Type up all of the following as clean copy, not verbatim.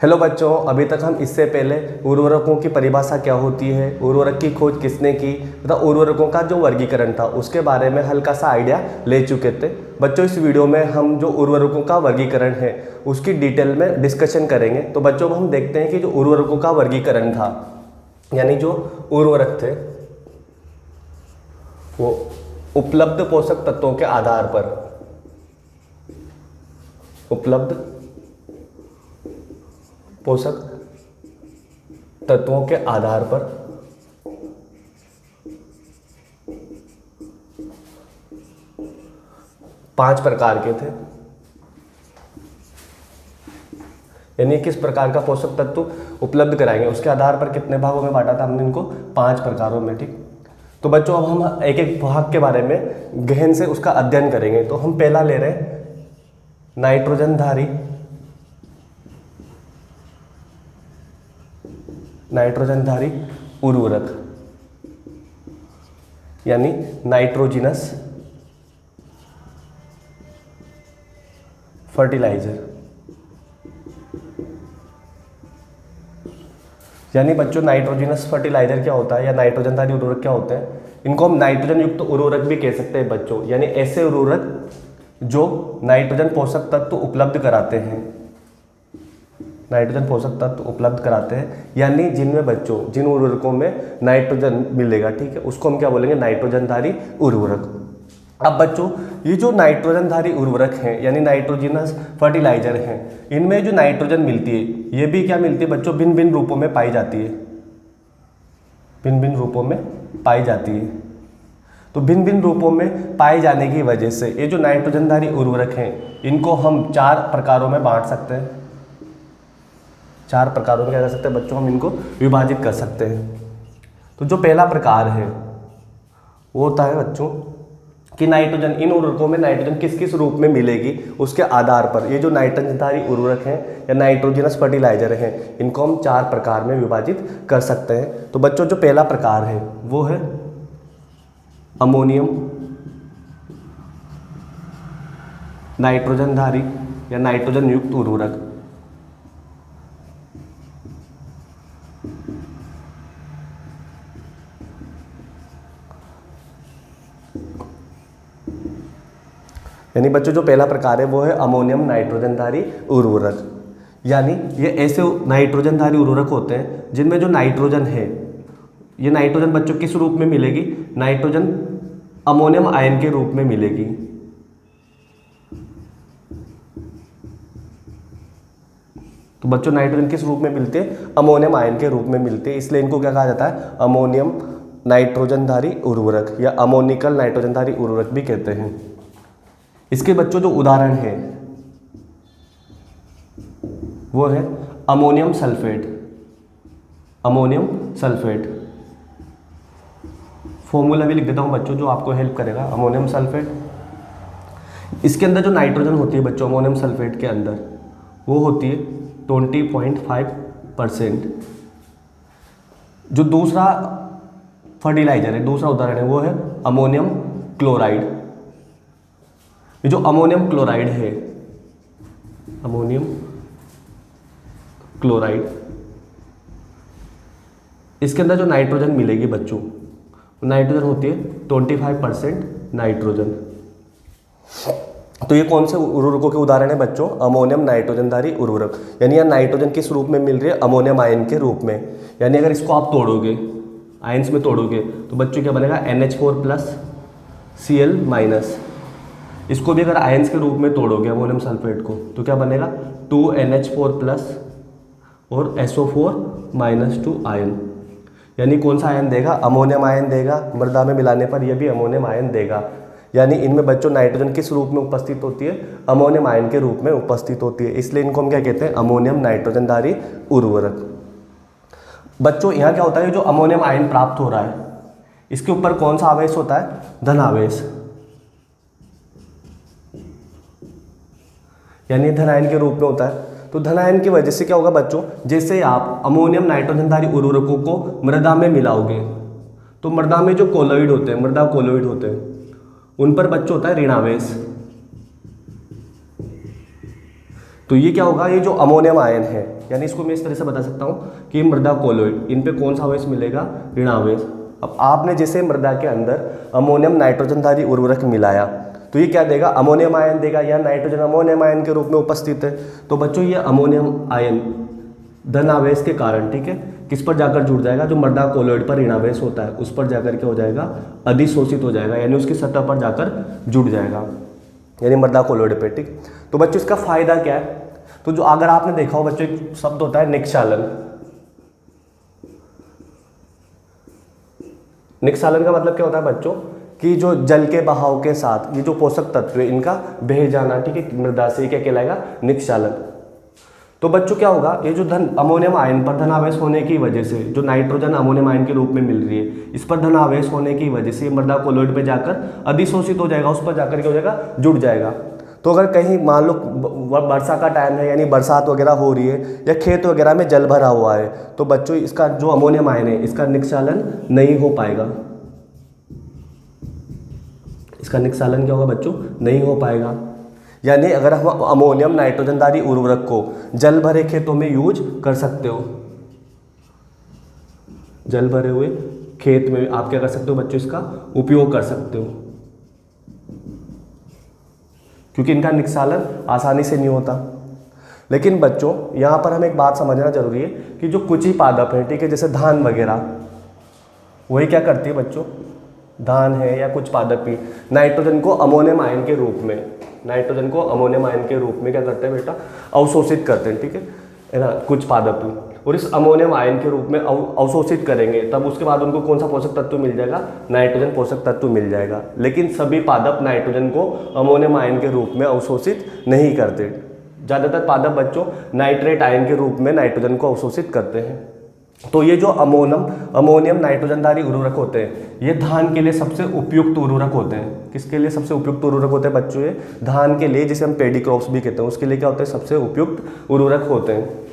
Hello बच्चों, अभी तक हम इससे पहले उर्वरकों की परिभाषा क्या होती है, उर्वरक की खोज किसने की तथा उर्वरकों का जो वर्गीकरण था उसके बारे में हल्का सा आइडिया ले चुके थे। बच्चों, इस वीडियो में हम जो उर्वरकों का वर्गीकरण है उसकी डिटेल में डिस्कशन करेंगे। तो बच्चों, हम देखते हैं कि जो उर्वरकों का वर्गीकरण था, यानी जो उर्वरक थे वो उपलब्ध पोषक तत्वों के आधार पर, उपलब्ध पोषक तत्वों के आधार पर पांच प्रकार के थे। यानी किस प्रकार का पोषक तत्व उपलब्ध कराएंगे उसके आधार पर कितने भागों में बांटा था हमने इनको, 5 प्रकारों में। ठीक, तो बच्चों अब हम एक एक भाग के बारे में गहन से उसका अध्ययन करेंगे। तो हम पहला ले रहे हैं नाइट्रोजनधारी, नाइट्रोजनधारी उर्वरक यानी नाइट्रोजिनस फर्टिलाइजर। यानी बच्चों, नाइट्रोजिनस फर्टिलाइजर क्या होता है या नाइट्रोजनधारी उर्वरक क्या होते हैं? इनको हम नाइट्रोजन युक्त उर्वरक भी कह सकते हैं बच्चों। यानी ऐसे उर्वरक जो नाइट्रोजन पोषक तत्व उपलब्ध कराते हैं, नाइट्रोजन पोषक तत्व उपलब्ध कराते हैं, यानी जिनमें बच्चों जिन उर्वरकों में नाइट्रोजन मिलेगा, ठीक है, उसको हम क्या बोलेंगे, नाइट्रोजनधारी उर्वरक। अब बच्चों, ये जो नाइट्रोजनधारी उर्वरक हैं यानी नाइट्रोजिनस फर्टिलाइजर हैं, इनमें जो नाइट्रोजन मिलती है ये भी क्या मिलती है बच्चों, भिन्न भिन्न रूपों में पाई जाती है, भिन्न भिन्न रूपों में पाई जाती है। तो भिन्न भिन्न रूपों में पाए जाने की वजह से ये जो नाइट्रोजनधारी उर्वरक हैं इनको हम 4 प्रकारों में बांट सकते हैं। 4 प्रकारों में क्या कर सकते हैं बच्चों, हम इनको विभाजित कर सकते हैं। तो जो पहला प्रकार है वो होता है बच्चों कि नाइट्रोजन, इन उर्वरकों में नाइट्रोजन किस किस रूप में मिलेगी उसके आधार पर ये जो नाइट्रोजनधारी उर्वरक हैं या नाइट्रोजिनस फर्टिलाइजर हैं इनको हम 4 प्रकार में विभाजित कर सकते हैं। तो बच्चों, जो पहला प्रकार है वो है अमोनियम नाइट्रोजनधारी या नाइट्रोजन युक्त उर्वरक। यानी बच्चों, जो पहला प्रकार है वो है अमोनियम नाइट्रोजनधारी उर्वरक। यानी ये ऐसे नाइट्रोजनधारी उर्वरक होते हैं जिनमें जो नाइट्रोजन है, ये नाइट्रोजन बच्चों किस रूप में मिलेगी, नाइट्रोजन अमोनियम आयन के रूप में मिलेगी। तो बच्चों, नाइट्रोजन किस रूप में मिलते हैं, अमोनियम आयन के रूप में मिलते हैं, इसलिए इनको क्या कहा जाता है, अमोनियम नाइट्रोजनधारी उर्वरक या अमोनिकल नाइट्रोजनधारी उर्वरक भी कहते हैं। इसके बच्चों जो उदाहरण है वो है ammonium sulphate. Ammonium sulphate formula भी लिख देता हूं बच्चों जो आपको हेल्प करेगा। अमोनियम सल्फेट, इसके अंदर जो नाइट्रोजन होती है बच्चों अमोनियम सल्फेट के अंदर वो होती है 20.5%। जो दूसरा फर्टिलाइजर है, दूसरा उदाहरण है वो है अमोनियम क्लोराइड। ये जो अमोनियम क्लोराइड है, अमोनियम क्लोराइड, इसके अंदर जो नाइट्रोजन मिलेगी बच्चों, नाइट्रोजन होती है 25% नाइट्रोजन। तो ये कौन से उर्वरकों के उदाहरण है बच्चों, अमोनियम नाइट्रोजनधारी उर्वरक। यानी यह नाइट्रोजन किस रूप में मिल रही है, अमोनियम आयन के रूप में। यानी अगर इसको आप तोड़ोगे, आयन्स में तोड़ोगे तो बच्चों क्या बनेगा, NH4+ Cl-। इसको भी अगर आयन्स के रूप में तोड़ोगे अमोनियम सल्फेट को तो क्या बनेगा, 2NH4+ और SO4-2 आयन। यानी कौन सा आयन देगा, अमोनियम आयन देगा। मृदा में मिलाने पर यह भी अमोनियम आयन देगा। यानी इनमें बच्चों नाइट्रोजन किस रूप में उपस्थित होती है, अमोनियम आयन के रूप में उपस्थित होती है, इसलिए इनको हम क्या कहते हैं, अमोनियम नाइट्रोजनधारी उर्वरक। बच्चों, यहाँ क्या होता है, जो अमोनियम आयन प्राप्त हो रहा है इसके ऊपर कौन सा आवेश होता है, धन आवेश। यानी धन आयन के रूप में होता है। तो धन आयन की वजह से क्या होगा बच्चों, जैसे आप अमोनियम नाइट्रोजनधारी उर्वरकों को मृदा में मिलाओगे तो मृदा में जो कोलोइड होते हैं, मृदा कोलोइड होते हैं, उन पर बच्चों होता है ऋणावेश। तो ये क्या होगा, ये जो अमोनियम आयन है, यानी इसको मैं इस तरह से बता सकता हूँ कि मृदा कोलोइड, इन पे कौन सा आवेश मिलेगा, ऋणावेश। अब आपने जैसे मृदा के अंदर अमोनियम नाइट्रोजनधारी उर्वरक मिलाया तो ये क्या देगा, अमोनियम आयन देगा, या नाइट्रोजन अमोनियम आयन के रूप में उपस्थित है। तो बच्चों ये अमोनियम आयन धन आवेश के कारण, ठीक है, किस पर जाकर जुड़ जाएगा, जो मृदा कोलोइड पर ऋणावेश होता है उस पर जाकर क्या हो जाएगा, अधिशोषित हो जाएगा, यानी उसकी सतह पर जाकर जुड़ जाएगा, यानी मृदा कोलोइड पे। ठीक, तो बच्चों इसका फायदा क्या है, तो जो अगर आपने देखा हो बच्चों एक शब्द होता है निक्षालन। निक्षालन का मतलब क्या होता है बच्चों, कि जो जल के बहाव के साथ ये जो पोषक तत्व है इनका बह जाना, ठीक है, मृदा से, क्या कहलाएगा, निक्षालन। तो बच्चों क्या होगा, ये जो धन अमोनियम आयन पर धनावेश होने की वजह से, जो नाइट्रोजन अमोनियम आयन के रूप में मिल रही है, इस पर धनावेश होने की वजह से मृदा कोलोइड पे जाकर अधिशोषित हो जाएगा, उस पर जाकर क्या हो जाएगा, जुड़ जाएगा। तो अगर कहीं मान लो वर्षा का टाइम है, यानी बरसात वगैरह हो रही है, या खेत वगैरह में जल भरा हुआ है, तो बच्चों इसका जो अमोनियम आयन है इसका निक्षालन नहीं हो पाएगा। इसका निक्षालन क्या होगा बच्चों, नहीं हो पाएगा। यानी अगर हम अमोनियम नाइट्रोजनधारी उर्वरक को जल भरे खेतों में यूज कर सकते हो, जल भरे हुए खेत में आप क्या कर सकते हो बच्चों, इसका उपयोग कर सकते हो, क्योंकि इनका निक्षालन आसानी से नहीं होता। लेकिन बच्चों यहाँ पर हमें एक बात समझना जरूरी है कि जो कुछ ही पादप हैं, ठीक है, जैसे धान वगैरह, वही क्या करती है बच्चों, धान है या कुछ पादप ही नाइट्रोजन को अमोनियम आयन के रूप में, नाइट्रोजन को अमोनियम आयन के रूप में क्या करते हैं बेटा, अवशोषित करते हैं, ठीक है ना, कुछ पादप ही। और इस अमोनियम आयन के रूप में अवशोषित करेंगे, तब उसके बाद उनको कौन सा पोषक तत्व मिल जाएगा, नाइट्रोजन पोषक तत्व मिल जाएगा। लेकिन सभी पादप नाइट्रोजन को अमोनियम आयन के रूप में अवशोषित नहीं करते। ज़्यादातर पादप बच्चों नाइट्रेट आयन के रूप में नाइट्रोजन को अवशोषित करते हैं। तो ये जो अमोनियम नाइट्रोजनधारी उर्वरक होते हैं, ये धान के लिए सबसे उपयुक्त उर्वरक होते हैं। किसके लिए सबसे उपयुक्त उर्वरक होते हैं बच्चों, ये धान के लिए, जिसे हम पेडी क्रॉप्स भी कहते हैं, उसके लिए क्या होते हैं, सबसे उपयुक्त उर्वरक होते हैं।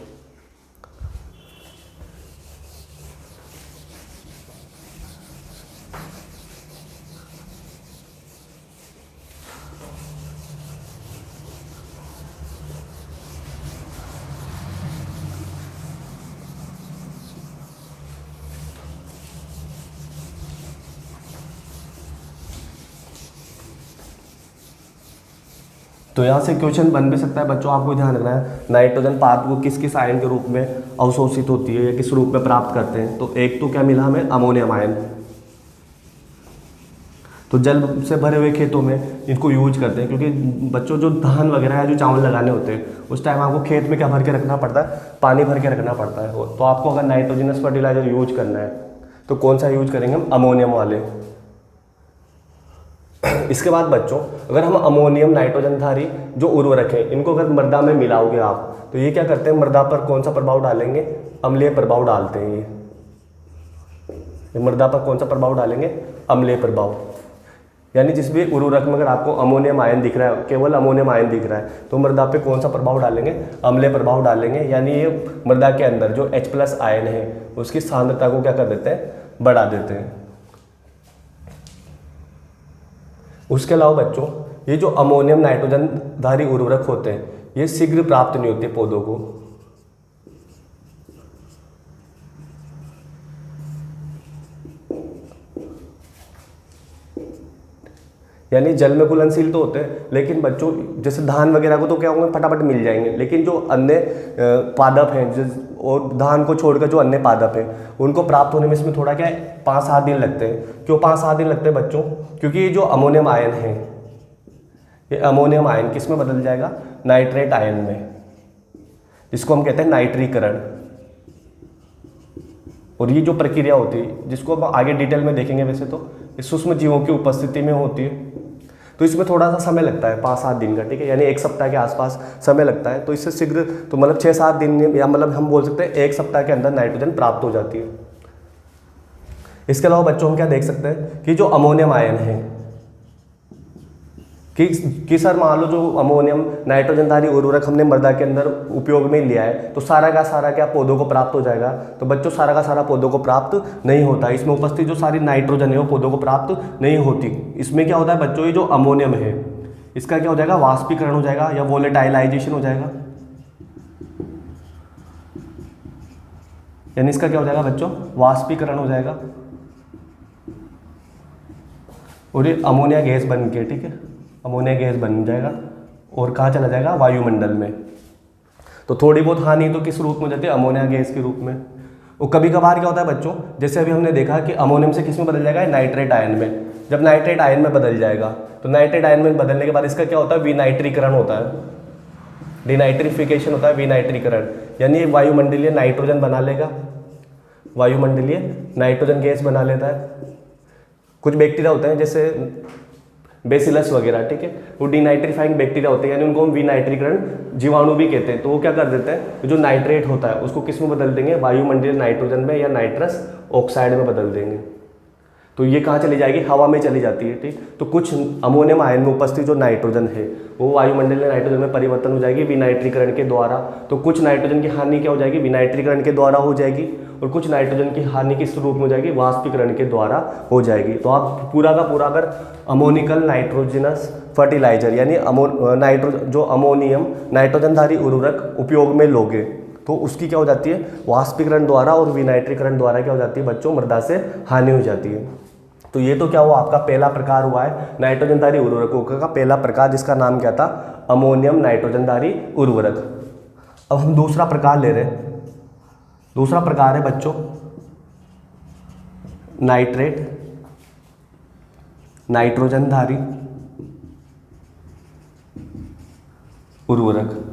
तो यहाँ से क्वेश्चन बन भी सकता है बच्चों, आपको ध्यान रखना है, नाइट्रोजन पादप को किस किस आयन के रूप में अवशोषित होती है या किस रूप में प्राप्त करते हैं। तो एक तो क्या मिला हमें, अमोनियम आयन। तो जल से भरे हुए खेतों में इनको यूज करते हैं, क्योंकि बच्चों जो धान वगैरह है, जो चावल लगाने होते हैं, उस टाइम आपको खेत में क्या भर के रखना पड़ता है, पानी भर के रखना पड़ता है। तो आपको अगर नाइट्रोजनस फर्टिलाइजर यूज करना है तो कौन सा यूज करेंगे हम, अमोनियम वाले। इसके बाद बच्चों अगर हम अमोनियम नाइट्रोजनधारी जो उर्वरक है इनको अगर मृदा में मिलाओगे आप, तो ये क्या करते हैं, मृदा पर कौन सा प्रभाव डालेंगे, अम्लीय प्रभाव डालते हैं। ये मृदा पर कौन सा प्रभाव डालेंगे, अम्लीय प्रभाव। यानी जिस भी उर्वरक में अगर आपको अमोनियम आयन दिख रहा है, केवल अमोनियम आयन दिख रहा है, तो मृदा पे कौन सा प्रभाव डालेंगे, अम्लीय प्रभाव डालेंगे। यानी ये मृदा के अंदर जो H+ आयन है उसकी सांद्रता को क्या कर देते हैं, बढ़ा देते हैं। उसके अलावा बच्चों ये जो अमोनियम नाइट्रोजनधारी उर्वरक होते हैं ये शीघ्र प्राप्त नहीं होते पौधों को। यानी जल में घुलनशील तो होते हैं, लेकिन बच्चों जैसे धान वगैरह को तो क्या होंगे, फटाफट मिल जाएंगे। लेकिन जो अन्य पादप हैं, और धान को छोड़कर जो अन्य पादप हैं उनको प्राप्त होने में इसमें थोड़ा क्या है, 5-7 दिन लगते हैं। क्यों 5-7 दिन लगते हैं बच्चों, क्योंकि ये जो अमोनियम आयन है, ये अमोनियम आयन किस में बदल जाएगा, नाइट्रेट आयन में, जिसको हम कहते हैं नाइट्रीकरण। और ये जो प्रक्रिया होती है जिसको हम आगे डिटेल में देखेंगे, वैसे तो इस सूक्ष्म जीवों की उपस्थिति में होती है, तो इसमें थोड़ा सा समय लगता है, 5-7 दिन का, ठीक है, यानी 1 सप्ताह के आसपास समय लगता है। तो इससे शीघ्र तो मतलब 6-7 दिन, या मतलब हम बोल सकते हैं 1 सप्ताह के अंदर नाइट्रोजन प्राप्त हो जाती है। इसके अलावा बच्चों हम क्या देख सकते हैं कि जो अमोनियम आयन है, कि सर मान लो जो अमोनियम नाइट्रोजनधारी उर्वरक हमने मृदा के अंदर उपयोग में लिया है, तो सारा का सारा क्या पौधों को प्राप्त हो जाएगा। तो बच्चों सारा का सारा पौधों को प्राप्त नहीं होता, इसमें उपस्थित जो सारी नाइट्रोजन है वो पौधों को प्राप्त नहीं होती। इसमें क्या होता है बच्चों, ये जो अमोनियम है इसका क्या हो जाएगा, वाष्पीकरण हो जाएगा या वोलेटाइलाइजेशन हो जाएगा। यानी इसका क्या हो जाएगा बच्चों, वाष्पीकरण हो जाएगा और ये अमोनिया गैस बन के, ठीक है, अमोनिया गैस बन जाएगा और कहाँ चला जाएगा, वायुमंडल में। तो थोड़ी बहुत हानि तो किस रूप में हो जाती है, अमोनिया गैस के रूप में। और कभी कभार क्या होता है बच्चों, जैसे अभी हमने देखा कि अमोनियम से किस में बदल जाएगा, नाइट्रेट आयन में। जब नाइट्रेट आयन में बदल जाएगा तो नाइट्रेट आयन में बदलने के बाद इसका क्या होता है, विनाइट्रीकरण होता है, डिनाइट्रिफिकेशन होता है, विनाइट्रीकरण, यानी वायुमंडलीय नाइट्रोजन बना लेगा, वायुमंडलीय नाइट्रोजन गैस बना लेता है। कुछ बैक्टीरिया होते हैं जैसे बेसिलस वगैरह, ठीक है, वो डिनाइट्रीफाइंग बैक्टीरिया होते हैं, यानी उनको हम विनाइट्रीकरण जीवाणु भी कहते हैं। तो वो क्या कर देते हैं, जो नाइट्रेट होता है उसको किस में बदल देंगे, वायुमंडलीय नाइट्रोजन में या नाइट्रस ऑक्साइड में बदल देंगे। तो ये कहाँ चली जाएगी, हवा में चली जाती है, ठीक। तो कुछ अमोनियम आयन में उपस्थित जो नाइट्रोजन है वो वायुमंडलीय नाइट्रोजन में परिवर्तन हो जाएगी विनाइट्रीकरण के द्वारा। तो कुछ नाइट्रोजन की हानि क्या हो जाएगी, विनाइट्रीकरण के द्वारा हो जाएगी, और कुछ नाइट्रोजन की हानि किस रूप में हो जाएगी, वाष्पीकरण के द्वारा हो जाएगी। तो आप पूरा का पूरा अगर अमोनिकल नाइट्रोजनस फर्टिलाइजर यानी जो अमोनियम नाइट्रोजनधारी उर्वरक उपयोग में लोगे तो उसकी क्या हो जाती है, वाष्पीकरण द्वारा और विनाइट्रीकरण द्वारा क्या हो जाती है बच्चों, मृदा से हानि हो जाती है। तो ये तो क्या हुआ, आपका पहला प्रकार हुआ है नाइट्रोजनधारी उर्वरकों का पहला प्रकार, जिसका नाम क्या था, अमोनियम नाइट्रोजनधारी उर्वरक। अब हम दूसरा प्रकार ले रहे हैं। दूसरा प्रकार है बच्चों नाइट्रेट नाइट्रोजनधारी उर्वरक,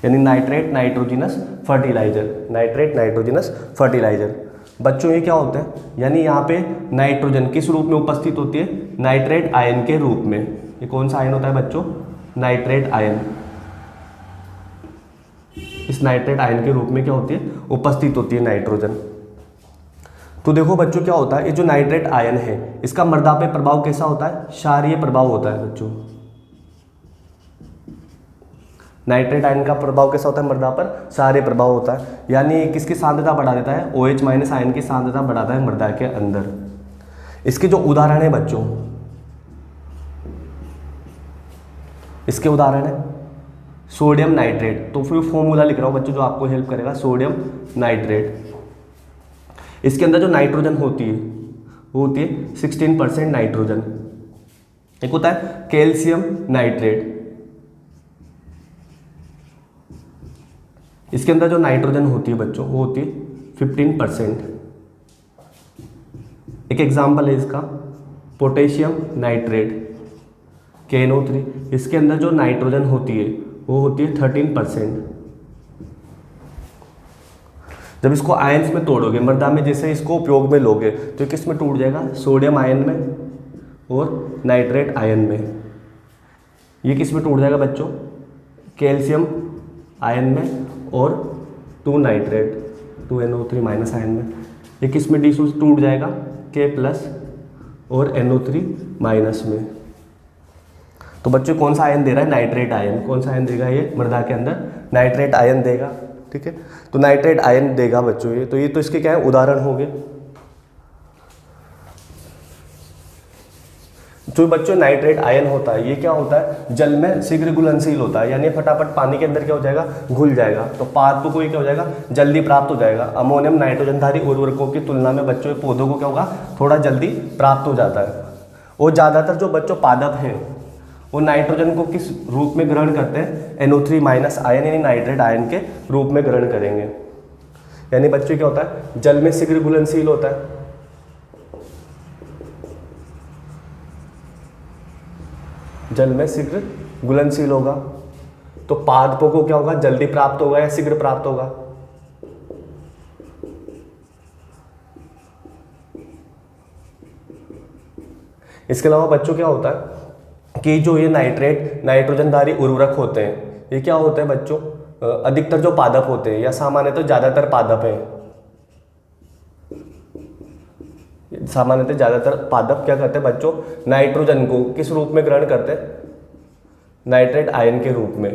यानी nitrate nitrogenous fertiliser, nitrate nitrogenous fertiliser. बच्चों ये क्या होते हैं, यानी यहाँ पे नाइट्रोजन किस रूप में उपस्थित होती है, नाइट्रेट आयन के रूप में। ये कौन सा आयन होता है बच्चों, नाइट्रेट आयन। इस नाइट्रेट आयन के रूप में क्या होती है, उपस्थित होती है नाइट्रोजन। तो देखो बच्चों क्या होता है, ये जो नाइट्रेट आयन है इसका मृदा पे प्रभाव कैसा होता है, क्षारीय प्रभाव होता है बच्चों। नाइट्रेट आयन का प्रभाव कैसा होता है मृदा पर, क्षारीय प्रभाव होता है, यानी किसकी सांद्रता बढ़ा देता है, OH माइनस आयन की सांद्रता बढ़ाता है मृदा के अंदर। इसके जो उदाहरण है बच्चों, इसके उदाहरण है सोडियम नाइट्रेट। तो फिर फॉर्मूला लिख रहा हूं बच्चों जो आपको हेल्प करेगा, सोडियम नाइट्रेट। इसके अंदर जो नाइट्रोजन होती है वो होती है 16% नाइट्रोजन। एक होता है कैल्शियम नाइट्रेट, इसके अंदर जो नाइट्रोजन होती है बच्चों वो होती है 15%। एक एग्जाम्पल है इसका पोटेशियम नाइट्रेट KNO3, इसके अंदर जो नाइट्रोजन होती है वो होती है 13%। जब इसको आयंस में तोड़ोगे मृदा में, जैसे इसको उपयोग में लोगे तो किस में टूट जाएगा, सोडियम आयन में और नाइट्रेट आयन में। ये किस में टूट जाएगा बच्चों, कैल्शियम आयन में और 2 नाइट्रेट 2NO3 माइनस आयन में। ये किस में टूट जाएगा, K+ और NO3 माइनस में। तो बच्चों कौन सा आयन दे रहा है, नाइट्रेट आयन। कौन सा आयन देगा ये, मृदा के अंदर नाइट्रेट आयन देगा, ठीक है। तो नाइट्रेट आयन देगा बच्चों ये। तो ये तो इसके क्या है, उदाहरण हो गए। जो बच्चों नाइट्रेट आयन होता है ये क्या होता है, जल में शीघ्र घुलनशील होता है, यानी फटाफट पानी के अंदर क्या हो जाएगा, घुल जाएगा। तो पादपों को ये क्या हो जाएगा, जल्दी प्राप्त हो जाएगा। अमोनियम नाइट्रोजनधारी उर्वरकों की तुलना में बच्चों पौधों को क्या होगा, थोड़ा जल्दी प्राप्त हो जाता है। और ज़्यादातर जो बच्चों पादप हैं वो नाइट्रोजन को किस रूप में ग्रहण करते हैं, NO3 माइनस आयन यानी नाइट्रेट आयन के रूप में ग्रहण करेंगे। यानी बच्चों क्या होता है, जल में शीघ्र घुलनशील होता है, जल में शीघ्र घुलनशील होगा। तो पादपों को क्या होगा, जल्दी प्राप्त होगा या शीघ्र प्राप्त होगा, इसके अलावा बच्चों क्या होता है कि जो ये नाइट्रेट नाइट्रोजनधारी उर्वरक होते हैं ये क्या होते हैं बच्चों, अधिकतर जो पादप होते हैं या सामान्यतः ज़्यादातर पादप हैं, सामान्यतः ज़्यादातर पादप क्या करते हैं बच्चों, नाइट्रोजन को किस रूप में ग्रहण करते हैं, नाइट्रेट आयन के रूप में।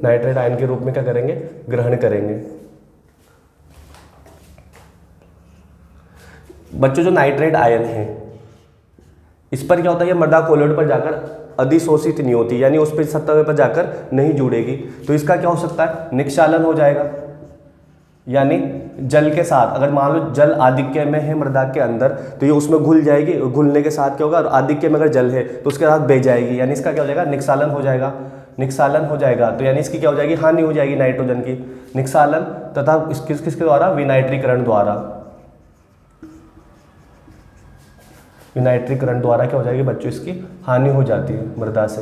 नाइट्रेट आयन के रूप में क्या करेंगे, ग्रहण करेंगे। बच्चों जो नाइट्रेट आयन है इस पर क्या होता है, ये मृदा कोलोइड पर जाकर अधिशोषित नहीं होती, यानी उस पर सतह पर जाकर नहीं जुड़ेगी। तो इसका क्या हो सकता है, निक्षालन हो जाएगा। यानी जल के साथ, अगर मान लो जल आधिक्य में है मृदा के अंदर, तो ये उसमें घुल जाएगी, और घुलने के साथ क्या होगा, और आधिक्य में अगर जल है तो उसके साथ बह जाएगी, यानी इसका क्या हो जाएगा, निक्षालन हो जाएगा। निक्षालन हो जाएगा तो यानी इसकी क्या हो जाएगी, हानि हो जाएगी नाइट्रोजन की। निक्षालन तथा किसके द्वारा, विनाइट्रीकरण द्वारा। विनाइट्रीकरण द्वारा क्या हो जाएगी बच्चों, इसकी हानि हो जाती है मृदा से।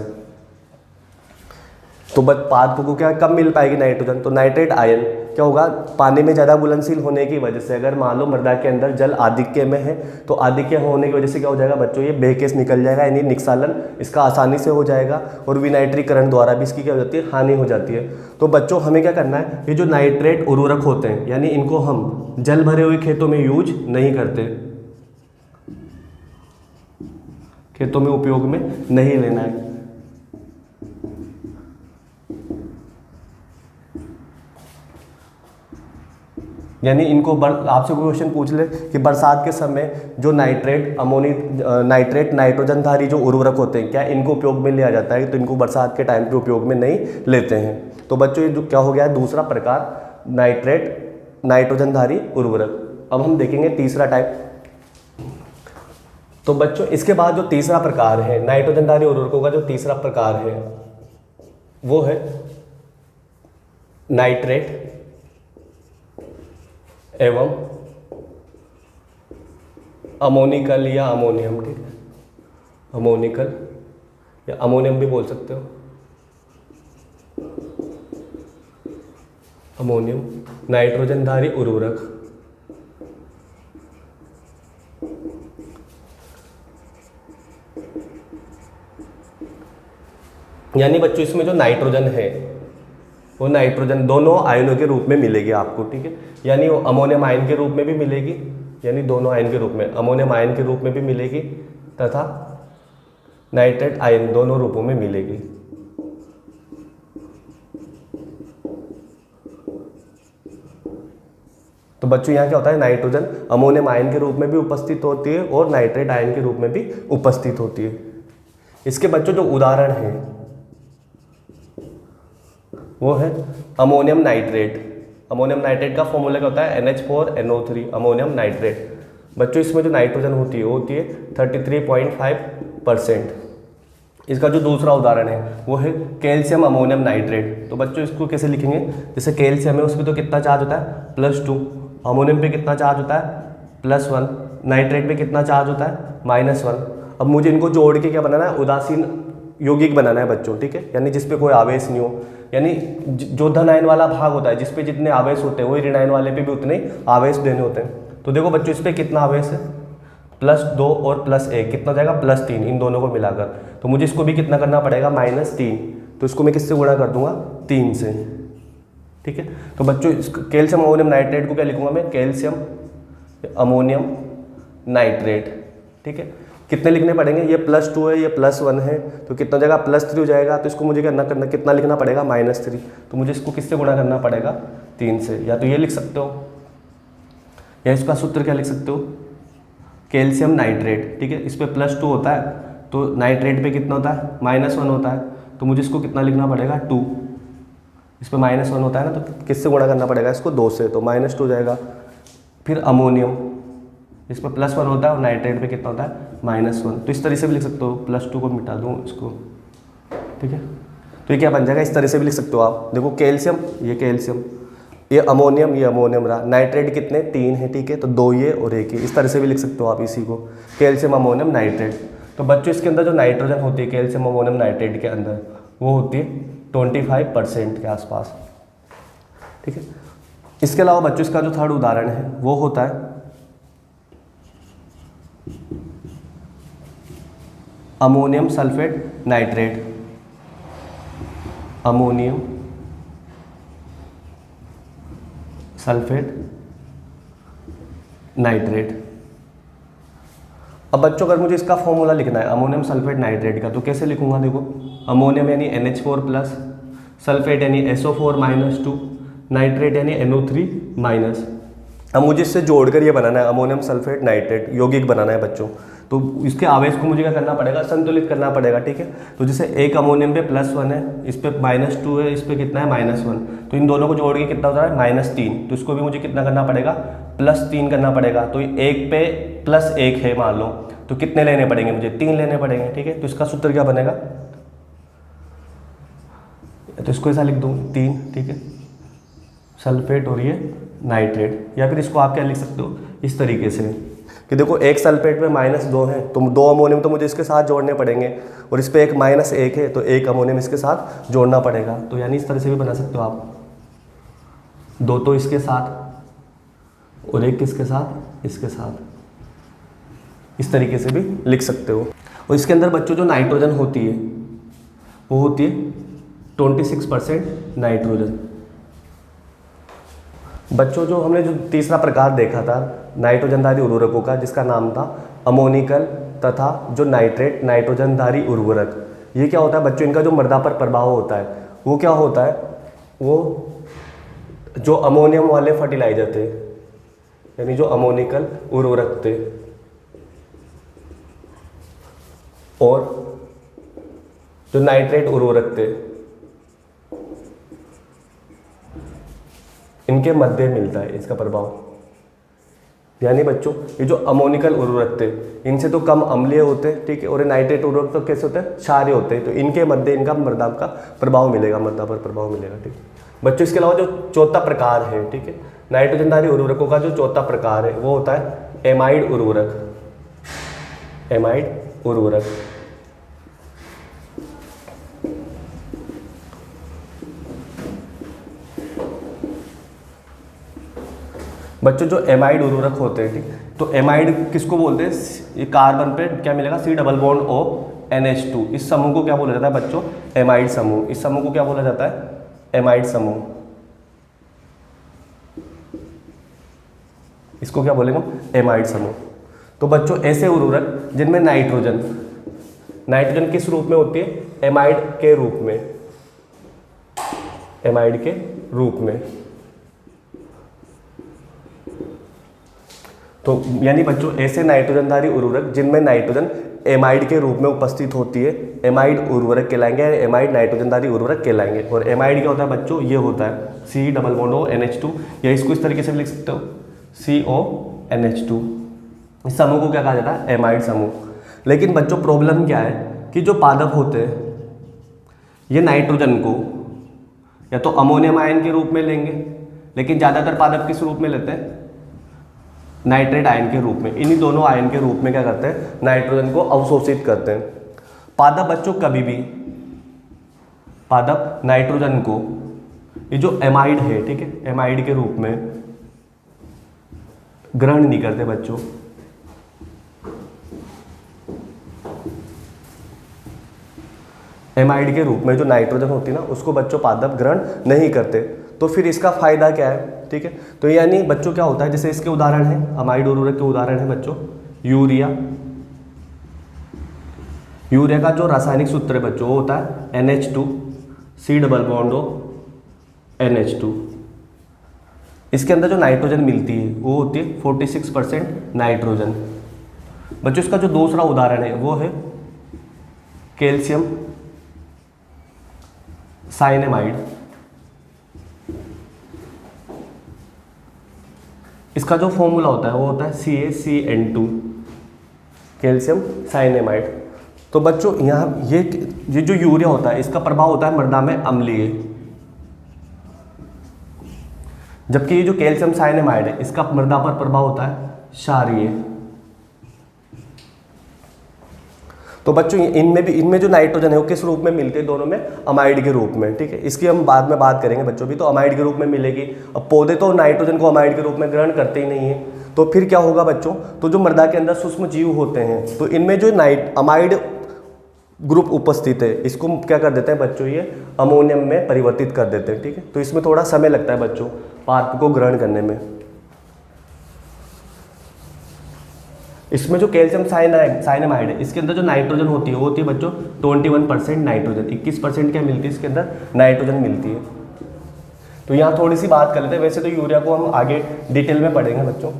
तो पादपों को क्या कम मिल पाएगी नाइट्रोजन, तो नाइट्रेट आयन क्या होगा, पानी में ज़्यादा घुलनशील होने की वजह से, अगर मान लो मृदा के अंदर जल आधिक्य में है तो आधिक्य होने की वजह से क्या हो जाएगा बच्चों, ये बह के निकल जाएगा, यानी निक्षालन इसका आसानी से हो जाएगा, और विनाइट्रीकरण द्वारा भी इसकी क्या हो जाती है, हानि हो जाती है। तो बच्चों हमें क्या करना है, ये जो नाइट्रेट उर्वरक होते हैं, यानी इनको हम जल भरे हुए खेतों में यूज नहीं करते, खेतों में उपयोग में नहीं लेना है। यानी इनको आपसे कोई क्वेश्चन पूछ ले कि बरसात के समय जो नाइट्रेट नाइट्रोजनधारी जो उर्वरक होते हैं, क्या इनको उपयोग में लिया जाता है, तो इनको बरसात के टाइम पे उपयोग में नहीं लेते हैं। तो बच्चों ये क्या हो गया है, दूसरा प्रकार नाइट्रोजनधारी उर्वरक। अब हम देखेंगे तीसरा टाइप। तो बच्चों इसके बाद जो तीसरा प्रकार है नाइट्रोजनधारी उर्वरकों का, जो तीसरा प्रकार है वो है नाइट्रेट एवं अमोनिकल या अमोनियम। ठीक है, अमोनिकल या अमोनियम भी बोल सकते हो, अमोनियम नाइट्रोजनधारी उर्वरक। यानी बच्चों इसमें जो नाइट्रोजन है वो नाइट्रोजन दोनों आयनों के रूप में मिलेगी आपको। ठीक है, यानी वो अमोनियम आयन के रूप में भी मिलेगी, यानी दोनों आयन के रूप में, अमोनियम आयन के रूप में भी मिलेगी तथा नाइट्रेट आयन, दोनों रूपों में मिलेगी। तो बच्चों यहाँ क्या होता है, नाइट्रोजन अमोनियम आयन के रूप में भी उपस्थित होती है और नाइट्रेट आयन के रूप में भी उपस्थित होती है। इसके बच्चों जो उदाहरण हैं वो है अमोनियम नाइट्रेट। अमोनियम नाइट्रेट का फॉर्मूला क्या होता है, NH4NO3 अमोनियम नाइट्रेट। बच्चों इसमें जो नाइट्रोजन होती है वो होती है 33.5%। इसका जो दूसरा उदाहरण है वो है कैल्शियम अमोनियम नाइट्रेट। तो बच्चों इसको कैसे लिखेंगे, जैसे कैल्शियम है उस पर तो कितना चार्ज होता है, +2, अमोनियम पे कितना चार्ज होता है, +1, नाइट्रेट पे कितना चार्ज होता है, -1। अब मुझे इनको जोड़ के क्या बनाना है, उदासीन यौगिक बनाना है बच्चों। ठीक है, यानी जिस पे कोई आवेश नहीं हो, यानी जो धन आयन वाला भाग होता है जिस पे जितने आवेश होते हैं वही ऋण आयन वाले पे भी उतने आवेश देने होते हैं। तो देखो बच्चों इस पे कितना आवेश है, +2 और +1 कितना जाएगा, +3, इन दोनों को मिलाकर। तो मुझे इसको भी कितना करना पड़ेगा, -3। तो इसको मैं किससे गुणा कर दूंगा, 3 से। ठीक है, तो बच्चों कैल्शियम अमोनियम नाइट्रेट को क्या लिखूंगा मैं, कैल्शियम अमोनियम नाइट्रेट। ठीक है, कितने लिखने पड़ेंगे, ये +2 है, ये +1 है, तो कितना जाएगा, +3 हो जाएगा। तो इसको मुझे करना कितना लिखना पड़ेगा, -3। तो मुझे इसको किससे गुणा करना पड़ेगा, 3 से। या तो ये लिख सकते हो, या इसका सूत्र क्या लिख सकते हो, कैल्शियम नाइट्रेट। ठीक है, इस पर +2 होता है तो नाइट्रेट पे कितना होता है, -1 होता है। तो मुझे इसको कितना लिखना पड़ेगा, 2। इस पर -1 होता है ना, तो किससे गुणा करना पड़ेगा इसको, 2 से, तो -2 हो जाएगा। फिर अमोनियम, इस पर +1 होता है और नाइट्रेट पे कितना होता है, -1। तो इस तरह से भी लिख सकते हो, +2 को मिटा दूँ इसको। ठीक है, तो ये क्या बन जाएगा, इस तरह से भी लिख सकते हो आप। देखो कैल्शियम, ये कैल्शियम, ये अमोनियम रहा, नाइट्रेट कितने, 3 है। ठीक है, तो 2 ये और 1 ये, इस तरह से भी लिख सकते हो आप इसी को, कैल्शियम अमोनियम नाइट्रेट। तो बच्चों इसके अंदर जो नाइट्रोजन होती है कैल्शियम अमोनियम नाइट्रेट के अंदर, वो होती है 25% के आसपास। ठीक है, इसके अलावा बच्चों इसका जो थर्ड उदाहरण है वो होता है ammonium sulphate nitrate. Ammonium sulphate nitrate. अब बच्चों अगर मुझे इसका फॉर्मूला लिखना है अमोनियम सल्फेट नाइट्रेट का, तो कैसे लिखूंगा, देखो अमोनियम यानी NH4+, सल्फेट यानी SO4-2, नाइट्रेट यानी NO3-। अब मुझे इससे जोड़कर ये बनाना है अमोनियम सल्फेट नाइट्रेट, यौगिक बनाना है बच्चों। तो इसके आवेश को मुझे क्या करना पड़ेगा, संतुलित करना पड़ेगा, ठीक है। तो जैसे एक अमोनियम पे +1 है, इस पे -2 है, इस पे कितना है -1, तो इन दोनों को जोड़ के कितना होता है -3, तो इसको भी मुझे कितना करना पड़ेगा, +3 करना पड़ेगा। तो एक पे +1 है मान लो, तो कितने लेने पड़ेंगे मुझे, 3 लेने पड़ेंगे, ठीक है। तो इसका सूत्र क्या बनेगा, तो इसको ऐसा लिख दूँ 3, ठीक है, सल्फेट और ये नाइट्रेट। या फिर इसको आप क्या लिख सकते हो इस तरीके से कि देखो एक सल्फेट में -2 है, तो 2 अमोनियम तो मुझे इसके साथ जोड़ने पड़ेंगे, और इस पे एक -1 है, तो एक अमोनियम इसके साथ जोड़ना पड़ेगा। तो यानी इस तरह से भी बना सकते हो आप, 2 तो इसके साथ और एक किसके साथ, इसके साथ, इस तरीके से भी लिख सकते हो। और इसके अंदर बच्चों जो नाइट्रोजन होती है वो होती है 26% नाइट्रोजन। बच्चों जो हमने जो तीसरा प्रकार देखा था नाइट्रोजनधारी उर्वरकों का, जिसका नाम था अमोनिकल तथा जो नाइट्रेट नाइट्रोजनधारी उर्वरक, ये क्या होता है बच्चों, इनका जो मृदा पर प्रभाव होता है वो क्या होता है, वो जो अमोनियम वाले फर्टिलाइजर थे, यानी जो अमोनिकल उर्वरक थे, और जो नाइट्रेट उर्वरक थे, इनके मध्य मिलता है इसका प्रभाव। यानी बच्चों ये जो अमोनिकल उर्वरक थे इनसे तो कम अम्लीय होते हैं, ठीक है, और नाइट्रेट उर्वरक तो कैसे होते हैं, क्षारीय होते हैं, तो इनके मध्य इनका मृदा का प्रभाव मिलेगा, मृदा पर प्रभाव मिलेगा, ठीक है। बच्चों इसके अलावा जो चौथा प्रकार है, ठीक है, नाइट्रोजनधारी उर्वरकों का जो चौथा प्रकार है वो होता है एमाइड उर्वरक, एमाइड उर्वरक। बच्चों जो एमाइड उर्वरक होते हैं, ठीक, तो एमाइड किसको बोलते हैं, ये कार्बन पे क्या मिलेगा, C+O NH2, इस समूह को क्या बोला जाता है बच्चों, एमाइड समूह। इस समूह को क्या बोला जाता है, एमाइड समूह। इसको क्या बोलेंगे, एमाइड समूह। तो बच्चों ऐसे उर्वरक जिनमें नाइट्रोजन, नाइट्रोजन किस रूप में होती है, एमाइड के रूप में, एमाइड के रूप में। तो यानी बच्चों ऐसे नाइट्रोजनधारी उर्वरक जिनमें नाइट्रोजन एमाइड के रूप में उपस्थित होती है, एमाइड उर्वरक कहलाएंगे, एमाइड नाइट्रोजनधारी उर्वरक कहलाएंगे। और एमाइड क्या होता है बच्चों, ये होता है C+O NH2, या इसको इस तरीके से भी लिख सकते हो CONH2। इस समूह को क्या कहा जाता है, एमाइड समूह। लेकिन बच्चों प्रॉब्लम क्या है कि जो पादप होते हैं ये नाइट्रोजन को या तो अमोनियम आयन के रूप में लेंगे, लेकिन ज़्यादातर पादप किस रूप में लेते हैं, नाइट्रेट आयन के रूप में। इन्हीं दोनों आयन के रूप में क्या करते हैं, नाइट्रोजन को अवशोषित करते हैं। पादप बच्चों कभी भी, पादप नाइट्रोजन को, ये जो एमाइड है, ठीक है, एमाइड के रूप में ग्रहण नहीं करते बच्चों। एमाइड के रूप में जो नाइट्रोजन होती है ना, उसको बच्चों पादप ग्रहण नहीं करते। तो फिर इसका फायदा क्या है, ठीक है। तो यानी बच्चों क्या होता है, जैसे इसके उदाहरण है, अमाइड उर्वरक के उदाहरण है बच्चों यूरिया। यूरिया का जो रासायनिक सूत्र है बच्चों वो होता है NH2 C+O NH2। इसके अंदर जो नाइट्रोजन मिलती है वो होती है 46% नाइट्रोजन। बच्चों इसका जो दूसरा उदाहरण है वो है कैल्शियम साइनेमाइड। इसका जो फॉर्मूला होता है वो होता है CaCN2, कैल्शियम साइनेमाइड। तो बच्चों यहाँ ये जो यूरिया होता है इसका प्रभाव होता है मृदा में अम्लीय, जबकि ये जो कैल्शियम साइनेमाइड है इसका मृदा पर प्रभाव होता है क्षारीय। तो बच्चों इनमें जो नाइट्रोजन है वो किस रूप में मिलते हैं, दोनों में अमाइड के रूप में, ठीक है। इसकी हम बाद में बात करेंगे बच्चों भी, तो अमाइड के रूप में मिलेगी। अब पौधे तो नाइट्रोजन को अमाइड के रूप में ग्रहण करते ही नहीं है, तो फिर क्या होगा बच्चों, तो जो मृदा के अंदर सूक्ष्म जीव होते हैं तो इनमें जो अमाइड ग्रुप उपस्थित है इसको क्या कर देते हैं बच्चों, ये अमोनियम में परिवर्तित कर देते हैं, ठीक है। तो इसमें थोड़ा समय लगता है बच्चों पादप को ग्रहण करने में। इसमें जो कैल्शियम साइनेमाइड है इसके अंदर जो नाइट्रोजन होती है वो होती है बच्चों 21% नाइट्रोजन, 21% क्या मिलती है इसके अंदर, नाइट्रोजन मिलती है। तो यहाँ थोड़ी सी बात कर लेते हैं, वैसे तो यूरिया को हम आगे डिटेल में पढ़ेंगे बच्चों।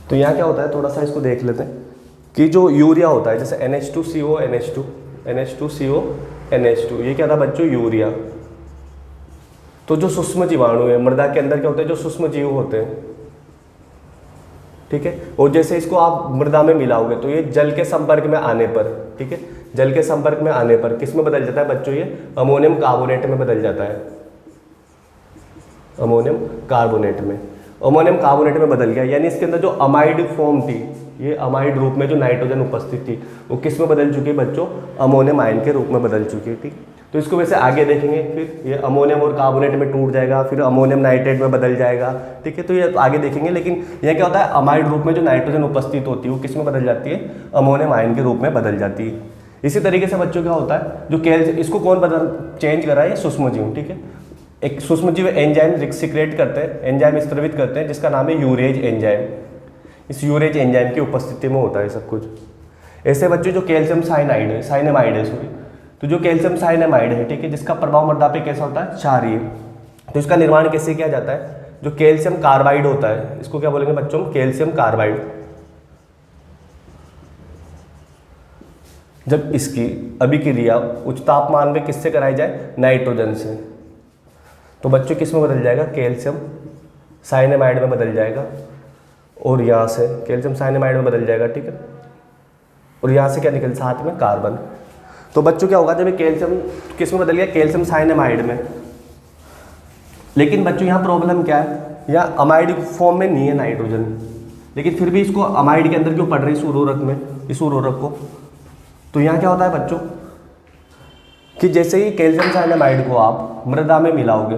तो यहाँ क्या होता है, थोड़ा सा इसको देख लेते हैं कि जो यूरिया होता है, जैसे NH2CO NH2 NH2CO NH2, ये क्या था बच्चों, यूरिया। तो जो सूक्ष्म जीवाणु है मृदा के अंदर क्या होते हैं, जो सूक्ष्म जीव होते हैं, ठीक है, और जैसे इसको आप मृदा में मिलाओगे तो ये जल के संपर्क में आने पर, ठीक है, जल के संपर्क में आने पर किस में बदल जाता है बच्चों, ये अमोनियम कार्बोनेट में बदल जाता है, अमोनियम कार्बोनेट में। अमोनियम कार्बोनेट में बदल गया, यानी इसके अंदर जो अमाइड फॉर्म थी, ये अमाइड रूप में जो नाइट्रोजन उपस्थित थी वो किस में बदल चुकी है बच्चों, अमोनियम आयन के रूप में बदल चुकी है, ठीक। तो इसको वैसे आगे देखेंगे, फिर ये अमोनियम और कार्बोनेट में टूट जाएगा, फिर अमोनियम नाइट्रेट में बदल जाएगा, ठीक है, तो ये आगे देखेंगे। लेकिन यह क्या होता है, अमाइड रूप में जो नाइट्रोजन उपस्थित होती है वो किस में बदल जाती है, अमोनियम आयन के रूप में बदल जाती है। इसी तरीके से बच्चों क्या होता है, जो कैल्शियम, इसको कौन बदल चेंज कर रहा है, सूक्ष्म जीव, ठीक है। एक सूक्ष्म जीव एंजाइम सिक्रेट करते हैं, एंजाइम स्त्रवित करते हैं, जिसका नाम है यूरेज एंजाइम। इस यूरेज एंजाइम की उपस्थिति में होता है सब कुछ। ऐसे बच्चों जो कैल्शियम साइनाइड है, साइनेमाइड है सॉरी, तो जो कैल्शियम साइनेमाइड है, ठीक है, जिसका प्रभाव मृदा पे कैसा होता है, क्षारीय, तो इसका निर्माण कैसे किया जाता है, जो कैल्शियम कार्बाइड होता है, इसको क्या बोलेंगे बच्चों, कैल्शियम कार्बाइड। जब इसकी अभिक्रिया उच्च तापमान में किससे कराई जाए, नाइट्रोजन से, तो बच्चों किस में बदल जाएगा, कैल्शियम साइनेमाइड में बदल जाएगा, और यहाँ से कैल्शियम साइनेमाइड में बदल जाएगा, ठीक है, और यहाँ से क्या निकल, साथ में कार्बन। तो बच्चों क्या होगा, जब ये कैल्शियम किस में बदल गया, कैल्शियम साइनेमाइड में। लेकिन बच्चों यहाँ प्रॉब्लम क्या है, यहाँ अमाइड फॉर्म में नहीं है नाइट्रोजन, लेकिन फिर भी इसको अमाइड के अंदर क्यों पड़ रही है, इस उर्वरक में, इस उर्वरक को। तो यहाँ क्या होता है बच्चों कि जैसे ही कैल्शियम साइनेमाइड को आप मृदा में मिलाओगे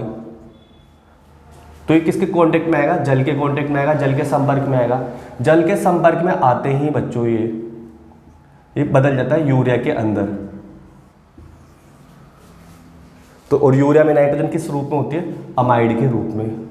तो ये किसके कांटेक्ट में आएगा, जल के कांटेक्ट में आएगा, जल के संपर्क में आएगा। जल के संपर्क में आते ही बच्चों ये बदल जाता है यूरिया के अंदर। तो और यूरिया में नाइट्रोजन किस रूप में होती है, अमाइड के रूप में।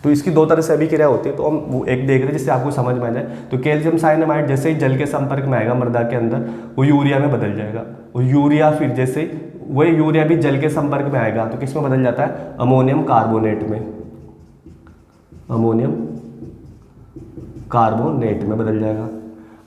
तो इसकी दो तरह से अभिक्रिया होती है, तो हम वो एक देख रहे हैं जिससे आपको समझ में आ जाए। तो कैल्शियम साइनेमाइड जैसे ही जल के संपर्क में आएगा मृदा के अंदर, वो यूरिया में बदल जाएगा, और यूरिया फिर जैसे वही यूरिया भी जल के संपर्क में आएगा तो किस में बदल जाता है, अमोनियम कार्बोनेट में, अमोनियम कार्बोनेट में बदल जाएगा।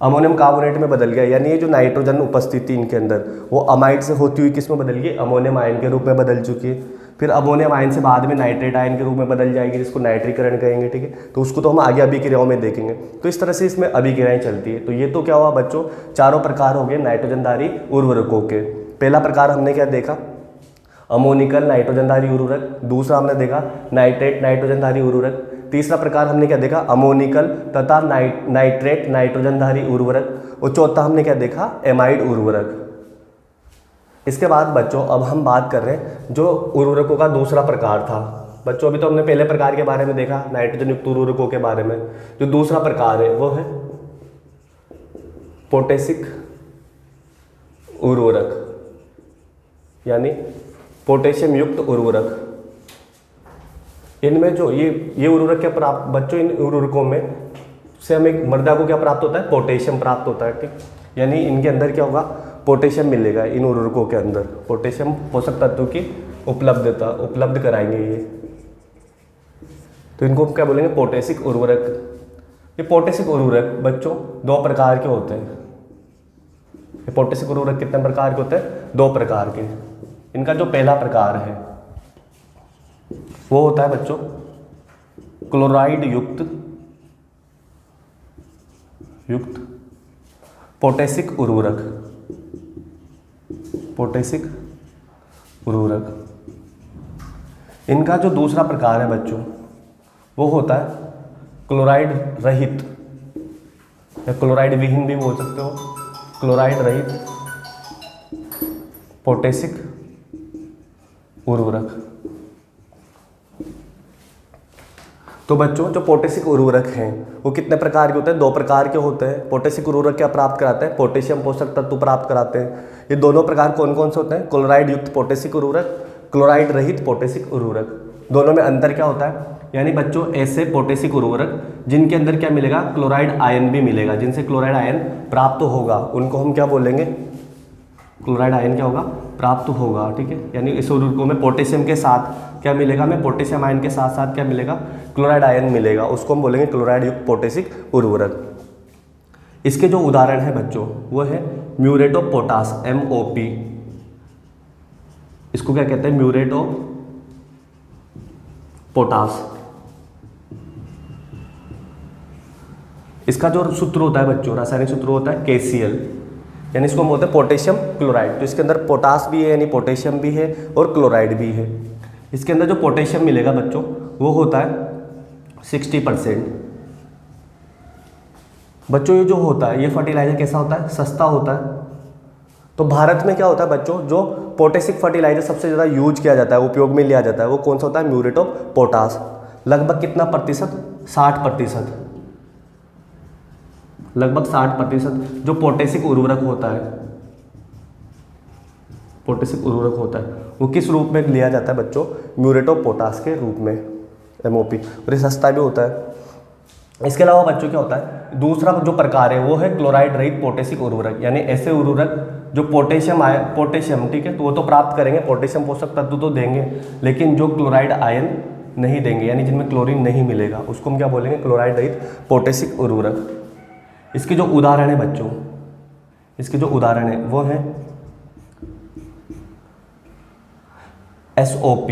अमोनियम कार्बोनेट में बदल गया, यानी ये जो नाइट्रोजन उपस्थिति इनके अंदर वो अमाइड से होती हुई किस में बदल गई, अमोनियम आयन के रूप में बदल चुकी है। फिर अमोनियम आयन से बाद में नाइट्रेट आयन के रूप में बदल जाएगी, जिसको नाइट्रीकरण कहेंगे, ठीक है। तो उसको तो हम आगे अभिक्रियाओं में देखेंगे। तो इस तरह से इसमें अभिक्रियाएं चलती है। तो ये तो क्या हुआ बच्चों, चारों प्रकार हो गए नाइट्रोजनधारी उर्वरकों के। पहला प्रकार हमने क्या देखा, अमोनिकल नाइट्रोजनधारी उर्वरक। दूसरा हमने देखा नाइट्रेट नाइट्रोजनधारी उर्वरक। तीसरा प्रकार हमने क्या देखा, अमोनिकल तथा नाइट्रेट नाइट्रोजनधारी उर्वरक। और चौथा हमने क्या देखा, एमाइड उर्वरक। इसके बाद बच्चों अब हम बात कर रहे हैं जो उर्वरकों का दूसरा प्रकार था। बच्चों अभी तो हमने पहले प्रकार के बारे में देखा, नाइट्रोजन युक्त उर्वरकों के बारे में। जो दूसरा प्रकार है वो है पोटेशिक उर्वरक, यानी पोटेशियम युक्त उर्वरक। इनमें जो ये उर्वरक क्या प्राप्त बच्चों, इन उर्वरकों में से हमें मृदा को क्या प्राप्त होता है, पोटेशियम प्राप्त होता है, ठीक। यानी इनके अंदर क्या होगा, पोटेशियम मिलेगा इन उर्वरकों के अंदर। पोटेशियम पोषक तत्वों की उपलब्धता उपलब्ध कराएंगे ये, तो इनको क्या बोलेंगे, पोटेशिक उर्वरक। ये पोटेशिक उर्वरक बच्चों दो प्रकार के होते हैं। ये पोटेशिक उर्वरक कितने प्रकार के होते हैं, दो प्रकार के। इनका जो पहला प्रकार है वो होता है बच्चों क्लोराइड युक्त पोटेशिक उर्वरक, पोटेशिक उर्वरक। इनका जो दूसरा प्रकार है बच्चों वो होता है क्लोराइड रहित, या क्लोराइड विहीन भी बोल सकते हो, क्लोराइड रहित पोटेशिक उर्वरक। तो बच्चों जो पोटेशिक उर्वरक हैं वो कितने प्रकार के होते हैं, दो प्रकार के होते हैं। पोटेशिक उर्वरक क्या प्राप्त कराते हैं, पोटेशियम पोषक तत्व प्राप्त कराते हैं। ये दोनों प्रकार कौन कौन से होते हैं, क्लोराइड युक्त पोटेशिक उर्वरक, क्लोराइड रहित पोटेशिक उर्वरक। दोनों में अंतर क्या होता है, यानी बच्चों ऐसे पोटेशिक उर्वरक जिनके अंदर क्या मिलेगा, क्लोराइड आयन भी मिलेगा, जिनसे क्लोराइड आयन प्राप्त होगा, उनको हम क्या बोलेंगे, क्लोराइड आयन क्या होगा, प्राप्त होगा, ठीक है। यानी इस उर्वरकों में पोटेशियम के साथ क्या मिलेगा हमें, पोटेशियम आयन के साथ साथ क्या मिलेगा, क्लोराइड आयन मिलेगा, उसको हम बोलेंगे क्लोराइड युक्त पोटेशिक उर्वरक। इसके जो उदाहरण है बच्चों वो है म्यूरेट ऑफ पोटास MOP, इसको क्या कहते हैं, म्यूरेट ऑफ पोटास। इसका जो सूत्र होता है बच्चों, रासायनिक सूत्र होता है KCl, यानी इसको हम बोलते हैं पोटेशियम क्लोराइड। तो इसके अंदर पोटास भी है यानी पोटेशियम भी है और क्लोराइड भी है। इसके अंदर जो पोटेशियम मिलेगा बच्चों वो होता है 60%। बच्चों ये जो होता है ये फर्टिलाइजर कैसा होता है, सस्ता होता है। तो भारत में क्या होता है बच्चों, जो पोटेशिक फर्टिलाइजर सबसे ज़्यादा यूज किया जाता है, उपयोग में लिया जाता है, वो कौन सा होता है, म्यूरेट ऑफ पोटास। लगभग कितना प्रतिशत, 60%, लगभग 60% जो पोटेशिक उर्वरक होता है, पोटेशिक उर्वरक होता है वो किस रूप में लिया जाता है बच्चों, म्यूरेट ऑफ पोटास के रूप में MOP, और ये सस्ता भी होता है। इसके अलावा बच्चों क्या होता है, दूसरा जो प्रकार है वो है क्लोराइड रहित पोटेशिक उर्वरक, यानी ऐसे उर्वरक जो पोटेशियम आयन, पोटेशियम ठीक है, तो वो तो प्राप्त करेंगे, पोटेशियम पोषक तत्व तो देंगे, लेकिन जो क्लोराइड आयन नहीं देंगे, यानी जिनमें क्लोरीन नहीं मिलेगा, उसको हम क्या बोलेंगे, क्लोराइड रहित पोटेशिक उर्वरक। इसके जो उदाहरण है बच्चों, इसके जो उदाहरण है वो है SOP,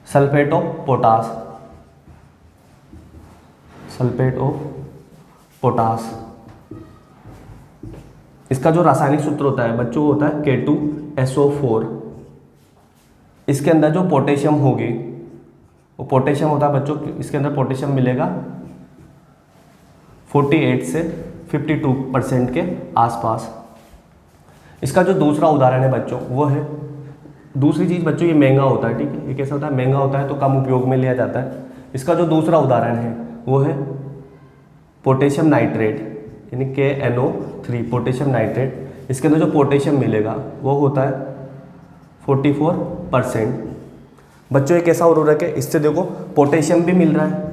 sulphate of potash, sulphate of potash. इसका जो रासायनिक सूत्र होता है बच्चों होता है K2SO4। इसके अंदर जो पोटेशियम होगी वो पोटेशियम होता है बच्चों, इसके अंदर पोटेशियम मिलेगा 48 से 52% के आसपास। इसका जो दूसरा उदाहरण है बच्चों वो है, दूसरी चीज़ बच्चों ये महंगा होता है, ठीक है, ये कैसा होता है, महंगा होता है तो कम उपयोग में लिया जाता है। इसका जो दूसरा उदाहरण है वो है पोटेशियम नाइट्रेट, यानी KNO3, पोटेशियम नाइट्रेट। इसके अंदर जो पोटेशियम मिलेगा वो होता है 44%। बच्चों ये कैसा उर्वरक है, इससे देखो पोटेशियम भी मिल रहा है,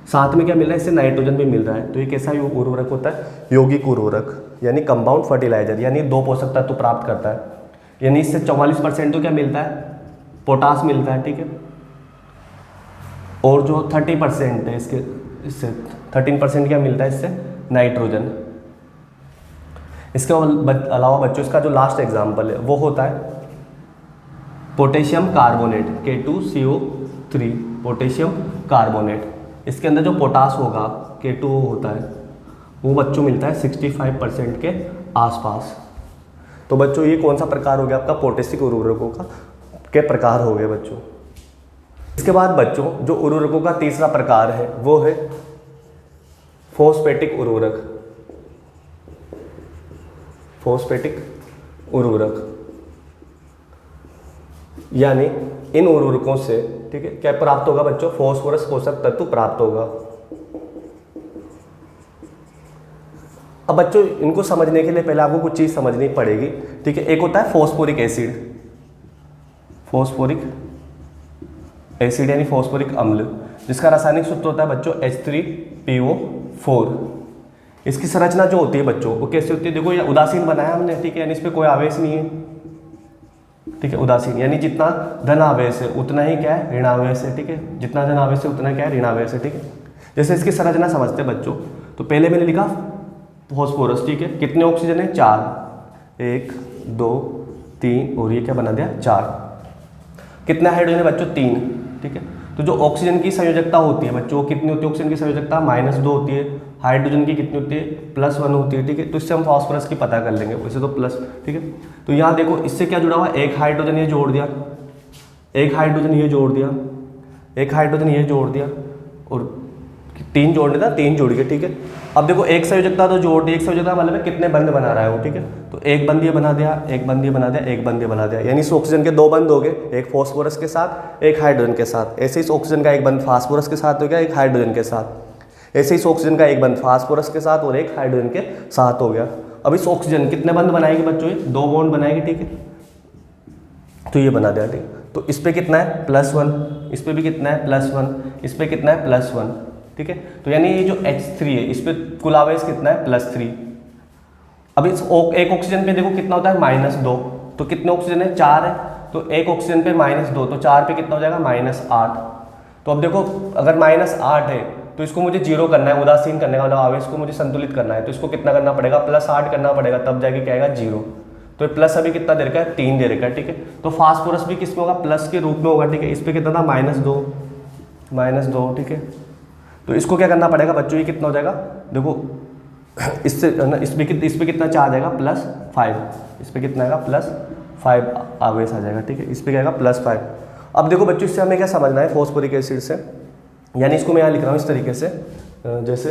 साथ में क्या मिल रहा है, इससे नाइट्रोजन भी मिल रहा है। तो ये कैसा उर्वरक होता है, यौगिक उर्वरक, यानी कंपाउंड फर्टिलाइजर, यानी 2 पोषक तत्व प्राप्त करता है। यानी इससे 44% तो क्या मिलता है, पोटास मिलता है, ठीक है, और जो 30% है इससे 13% क्या मिलता है, इससे नाइट्रोजन। इसके अलावा बच्चों इसका जो लास्ट एग्जाम्पल है वो होता है potassium carbonate, K2CO3, potassium carbonate. इसके अंदर जो पोटास होगा K2O होता है, वो बच्चों मिलता है 65% के आसपास। तो बच्चों ये कौन सा प्रकार हो गया आपका, पोटेशिक उर्वरकों का के प्रकार हो गए बच्चों। इसके बाद बच्चों जो उर्वरकों का तीसरा प्रकार है वो है फॉस्फेटिक उर्वरक, फॉस्फेटिक उर्वरक, यानी इन उर्वरकों से, ठीक है, क्या प्राप्त होगा बच्चों, फॉस्फोरस पोषक तत्व प्राप्त होगा। अब बच्चों इनको समझने के लिए पहले आपको कुछ चीज़ समझनी पड़ेगी, ठीक है। एक होता है फॉस्फोरिक एसिड, फॉस्फोरिक एसिड यानी फॉस्फोरिक अम्ल, जिसका रासायनिक सूत्र होता है बच्चों H3PO4। इसकी संरचना जो होती है बच्चों वो कैसी होती है, देखो ये उदासीन बनाया हमने, ठीक है, यानी इस पर कोई आवेश नहीं है, ठीक है, उदासीन, यानी जितना धन आवेश है उतना ही क्या है, ऋणावेश है, ठीक है, जितना धन आवेश है उतना क्या है, ऋणावेश है, ठीक है। जैसे इसकी संरचना समझते हैं बच्चों, तो पहले मैंने लिखा फॉस्फोरस, ठीक है, कितने ऑक्सीजन है, 4, 1 2 3, और ये क्या बना दिया, 4। कितना हाइड्रोजन है बच्चों, 3, ठीक है। तो जो ऑक्सीजन की संयोजकता होती है बच्चों, कितनी होती है ऑक्सीजन की संयोजकता, -2 होती है। हाइड्रोजन की कितनी होती है, +1 होती है, ठीक है। तो इससे हम फास्फोरस की पता कर लेंगे, वैसे तो प्लस, ठीक है। तो यहाँ देखो इससे क्या जुड़ा हुआ है, एक हाइड्रोजन ये जोड़ दिया, एक हाइड्रोजन ये जोड़ दिया, एक हाइड्रोजन ये जोड़ दिया, और 3 जोड़ने था, 3 जोड़ गए, ठीक है। अब देखो एक संयोजकता तो जोड़ दी, एक संयोजकता मतलब है कितने बंध बना रहा है वो, ठीक है। तो एक बंध ये बना दिया, एक बंध ये बना दिया, एक बंध ये बना दिया, यानी इस ऑक्सीजन के 2 बंध हो गए, एक फॉस्फोरस के साथ, एक हाइड्रोजन के साथ। ऐसे इस ऑक्सीजन का एक बंध फास्फोरस के साथ हो गया, एक हाइड्रोजन के साथ। ऐसे इस ऑक्सीजन का एक बंध फास्फोरस के साथ और एक हाइड्रोजन के साथ हो गया। अब इस ऑक्सीजन कितने बंध बनाएगी बच्चों, ये 2 बॉन्ड बनाएगी, ठीक है। तो ये बना दिया, ठीक। तो इस पे कितना है, +1, इस पे भी कितना है, +1, इस पे कितना है, +1, ठीक है। तो यानी ये जो H3 है इस पे कुल आवेश कितना है, +3। अब एक ऑक्सीजन पे देखो कितना होता है -2, तो कितने ऑक्सीजन है 4 है, तो एक ऑक्सीजन पे -2 तो 4 पे कितना हो जाएगा -8। तो अब देखो अगर -8 है तो इसको मुझे 0 करना है, उदासीन करने का मतलब आवेश को मुझे संतुलित करना है, तो इसको कितना करना पड़ेगा +8 करना पड़ेगा, तब जाके क्या आएगा 0। तो ये प्लस अभी कितना दे रखा है 3 दे रखा है, ठीक है। तो फास्फोरस भी किस में होगा प्लस के रूप में होगा, ठीक है। इस पर कितना था -2, ठीक है। तो इसको क्या करना पड़ेगा बच्चों, ये कितना हो जाएगा देखो इससे इस पे कितना चार्ज आएगा +5, इस पे कितना आएगा +5 आवेश आ जाएगा, ठीक है। इस पे क्या आएगा +5। अब देखो बच्चों इससे हमें क्या समझना है फॉस्फोरिक एसिड से, यानी इसको मैं यहाँ लिख रहा हूँ इस तरीके से, जैसे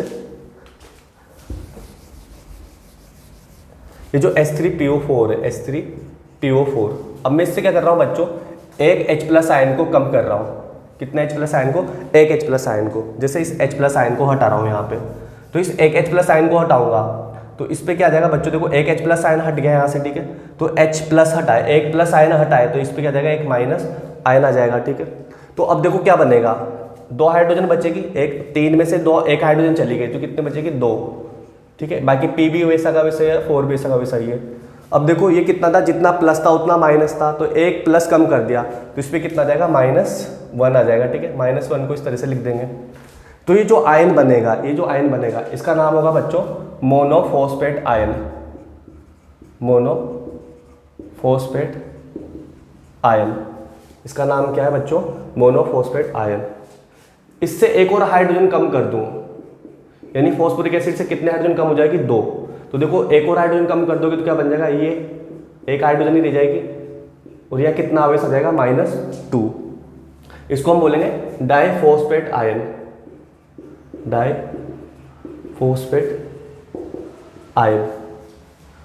ये जो H3PO4 है, H3PO4, अब मैं इससे क्या कर रहा हूँ बच्चों, एक H+ आयन को कम कर रहा हूँ। कितने H+ आयन को, एक H+ आयन को। जैसे इस H+ आयन को हटा रहा हूँ यहाँ पे, तो इस एक H+ आयन को हटाऊंगा तो इस पे क्या आ जाएगा बच्चों, देखो एक H+ आयन हट गया यहाँ से, ठीक है। तो H+ हटाए, एक प्लस आयन हटाए तो इस पे क्या आ जाएगा, एक माइनस आयन आ जाएगा, ठीक है। तो अब देखो क्या बनेगा, 2 हाइड्रोजन बचेगी, एक 3 में से 2 एक हाइड्रोजन चली गई तो कितने बचेगी 2, ठीक है। बाकी P भी वैसा का वैसा है, 4 भी वैसा का वैसा ही है। अब देखो ये कितना था, जितना प्लस था उतना माइनस था, तो एक प्लस कम कर दिया तो इस पर कितना आ जाएगा -1 आ जाएगा, ठीक है। -1 को इस तरह से लिख देंगे। तो ये जो आयन बनेगा, ये जो आयन बनेगा इसका नाम होगा बच्चों मोनोफॉस्फेट आयन, मोनोफॉस्फेट आयन, इसका नाम क्या है बच्चों, मोनोफॉस्फेट आयन। इससे एक और हाइड्रोजन कम कर दूं, यानी फॉस्फोरिक एसिड से कितने हाइड्रोजन कम हो जाएगी 2, तो देखो एक और हाइड्रोजन कम कर दोगे तो क्या बन जाएगा, ये एक हाइड्रोजन ही रह जाएगी और यह कितना आवेश आ जाएगा -2। इसको हम बोलेंगे डाइफॉस्फेट आयन, डाइफॉस्फेट आयन।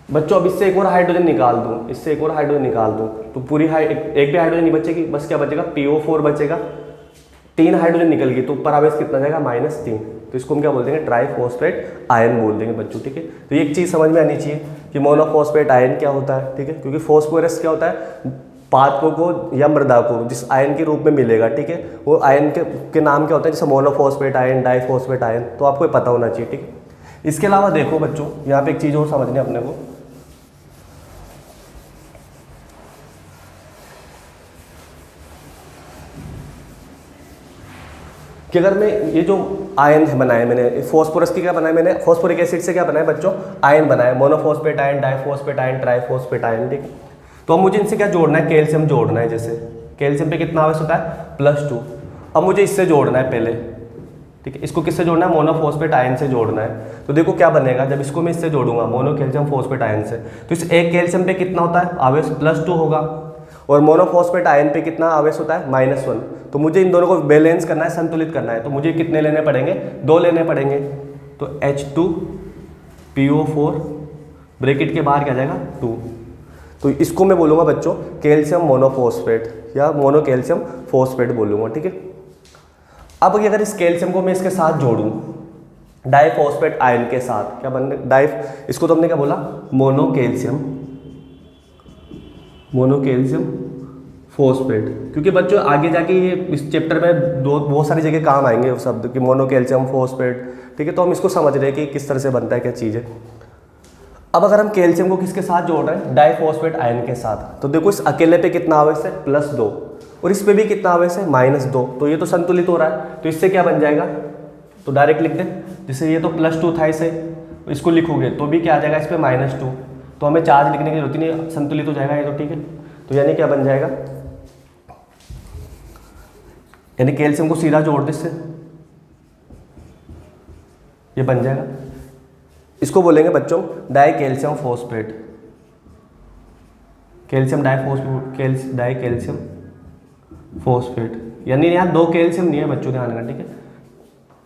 बच्चों अब इससे एक और हाइड्रोजन निकाल दूं, इससे एक और हाइड्रोजन निकाल दूं तो पूरी एक भी हाइड्रोजन नहीं बचेगी, बस क्या बचेगा PO4 बचेगा। 3 हाइड्रोजन निकल गई तो ऊपर आवेश कितना जाएगा -3, तो इसको हम क्या बोल देंगे ट्राइफॉस्फेट आयन बोल देंगे बच्चों, ठीक है। तो ये एक चीज़ समझ में आनी चाहिए कि मोनोफॉस्फेट आयन क्या होता है, ठीक है। क्योंकि फॉस्फोरस क्या होता है, पादपों को या मृदा को जिस आयन के रूप में मिलेगा, ठीक है, वो आयन के नाम क्या होता है, जैसे मोनोफॉस्फेट आयन, डाइफॉस्फेट आयन, तो आपको पता होना चाहिए, ठीक है। इसके अलावा देखो बच्चों यहाँ पे एक चीज़ और समझनी है अपने को, कि अगर मैं ये जो आयन है बनाए मैंने फॉस्फोरस की क्या बनाया मैंने, फॉस्फोरिक एसिड से क्या बनाया बच्चों, आयन बनाया, monophosphate ion, diphosphate ion, triphosphate ion, ठीक है। तो अब मुझे इनसे क्या जोड़ना है, कैल्शियम जोड़ना है। जैसे कैल्शियम पे कितना आवेश होता है +2, अब मुझे इससे जोड़ना है पहले, ठीक है। इसको किससे जोड़ना है, मोनोफॉस्फेट आयन से जोड़ना है। तो देखो क्या बनेगा, जब इसको मैं इससे जोड़ूंगा मोनो कैल्शियम फॉस्फेट आयन से, तो इस एक कैल्शियम पे कितना होता है आवेश +2 होगा, और मोनोफॉस्फेट आयन पे कितना आवेश होता है -1। तो मुझे इन दोनों को बैलेंस करना है, संतुलित करना है, तो मुझे कितने लेने पड़ेंगे, 2 लेने पड़ेंगे। तो H2PO4 ब्रैकेट के बाहर क्या जाएगा 2, तो इसको मैं बोलूँगा बच्चों कैल्शियम मोनोफॉस्फेट या मोनो कैल्शियम फॉस्फेट बोलूँगा, ठीक है। अब अगर इस कैल्शियम को मैं इसके साथ जोड़ूँ डाइफॉस्फेट आयन के साथ, क्या बन इसको तो हमने क्या बोला मोनो कैल्शियम फॉस्फेट, क्योंकि बच्चों आगे जाके ये इस चैप्टर में बहुत सारी जगह काम आएंगे उस शब्द कि मोनो कैल्शियम फॉस्फेट, ठीक है। तो हम इसको समझ रहे हैं कि किस तरह से बनता है, क्या चीज़ है। अब अगर हम कैल्शियम को किसके साथ जोड़ रहे हैं, डाइफॉस्फेट आयन के साथ, तो देखो इस अकेले पे कितना आवेश है +2 और इस पे भी कितना आवेश है -2, तो ये तो संतुलित हो रहा है। तो इससे क्या बन जाएगा, तो डायरेक्ट लिख दें, जैसे ये तो +2 था, इसे इसको लिखोगे तो भी क्या आ जाएगा इस पर -2, तो हमें चार्ज लिखने की जरूरत नहीं, संतुलित हो जाएगा ये तो, ठीक है। तो यानी क्या बन जाएगा, यानी कैल्शियम को सीधा जोड़ दे इससे, ये बन जाएगा। इसको बोलेंगे बच्चों die calcium phosphate, calcium dicalcium phosphate, यानी यहाँ 2 कैल्शियम नहीं है बच्चों, ध्यान रखना, ठीक है।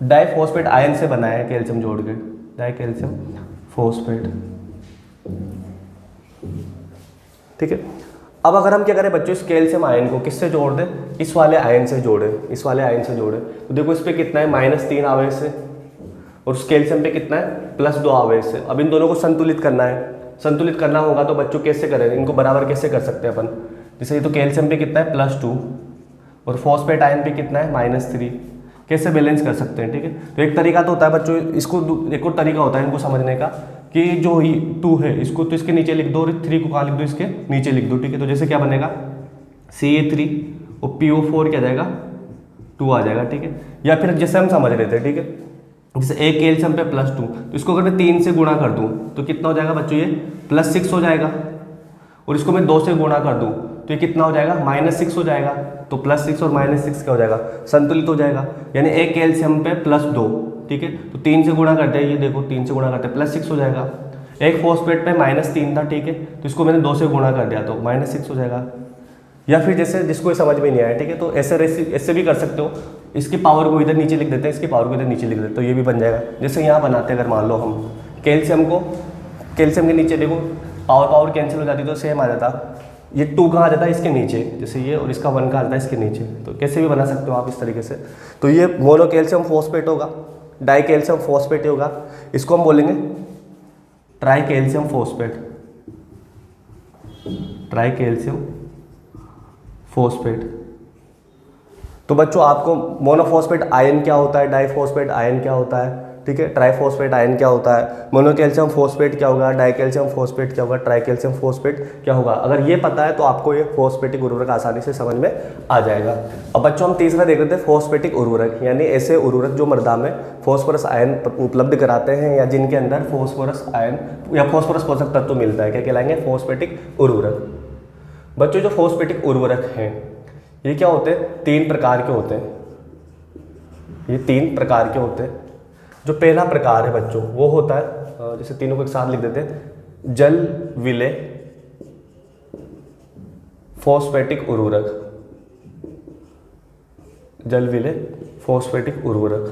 डाइफॉस्फेट आयन से बना है कैल्शियम जोड़ के, डाइकैल्शियम फॉस्फेट, ठीक है। अब अगर हम क्या करें बच्चों, इस कैल्शियम आयन को किससे जोड़ दें, इस वाले आयन से जोड़े, इस वाले आयन से जोड़े, तो देखो इस पे कितना है -3 आवेश है और उस कैल्शियम पे कितना है +2 आवेश है। अब इन दोनों को संतुलित करना है, संतुलित करना होगा तो बच्चों कैसे करें, इनको बराबर कैसे कर सकते हैं अपन, जैसे ये तो कैल्शियम पे कितना है +2 और फॉस्फेट आयन पे कितना है -3, कैसे बैलेंस कर सकते हैं, ठीक है। तो एक तरीका तो होता है बच्चों, इसको एक और तरीका होता है इनको समझने का कि जो 2 है इसको तो इसके नीचे लिख दो और 3 को कहाँ लिख दो, इसके नीचे लिख दो, ठीक है। तो जैसे क्या बनेगा CA3 और PO4 क्या जाएगा 2 आ जाएगा, ठीक है। या फिर जैसे हम समझ लेते हैं, ठीक है, जैसे एक कैल्शियम पे +2, तो इसको अगर मैं 3 से गुणा कर दूं तो कितना हो जाएगा बच्चों, ये +6 हो जाएगा। और इसको मैं 2 से गुणा कर दूं तो ये कितना हो जाएगा -6 हो जाएगा। तो +6 और -6 क्या हो जाएगा, संतुलित हो जाएगा। यानी एक कैल्शियम पे +2, ठीक है। तो 3 से गुणा करते हैं, ये देखो 3 से गुणा करते हैं +6 हो जाएगा। एक फॉस्फेट पे -3 था, ठीक है, तो इसको मैंने 2 से गुणा कर दिया तो -6 हो जाएगा। या फिर जैसे जिसको समझ में नहीं आया, ठीक है, तो ऐसे भी कर सकते हो, इसकी पावर को इधर नीचे लिख देते हैं, इसकी पावर को इधर नीचे लिख देते हैं, तो ये भी बन जाएगा। जैसे यहाँ बनाते हैं, अगर मान लो हम कैल्शियम के नीचे देखो पावर कैंसिल हो जाती तो सेम आ जाता, ये 2 कहाँ आ जाता है इसके नीचे, जैसे ये, और इसका 1 कहाँ आता है इसके नीचे। तो कैसे भी बना सकते हो आप इस तरीके से। तो ये मोनो कैल्शियम फॉस्फेट होगा, डाई कैल्शियम फॉस्फेट होगा, इसको हम बोलेंगे try calcium phosphate, try calcium phosphate. तो बच्चों आपको मोनोफॉस्फेट आयन क्या होता है, डाइफॉस्फेट आयन क्या होता है, ठीक है, ट्राइफॉस्फेट आयन क्या होता है, मोनोकैल्शियम फॉस्फेट क्या होगा, डाइकैल्शियम फॉस्फेट क्या होगा, ट्राइकैल्शियम फॉस्फेट क्या होगा। अगर ये पता है तो आपको ये फॉस्फेटिक उर्वरक आसानी से समझ में आ जाएगा। अब बच्चों हम तीसरा देख रहे थे फॉस्फेटिक उर्वरक, यानी ऐसे उर्वरक जो मृदा में फॉस्फोरस आयन उपलब्ध कराते हैं या जिनके अंदर फॉस्फोरस आयन या फॉस्फोरस पोषक तत्व मिलता है, क्या कहलाएंगे, फॉस्फेटिक उर्वरक। बच्चों जो फॉस्फेटिक उर्वरक हैं ये क्या होते हैं, 3 प्रकार के होते हैं। ये 3 प्रकार के होते हैं। जो पहला प्रकार है बच्चों वो होता है, जैसे तीनों को एक साथ लिख देते हैं, जल विलेय फॉस्फेटिक उर्वरक, जल विलेय फॉस्फेटिक उर्वरक।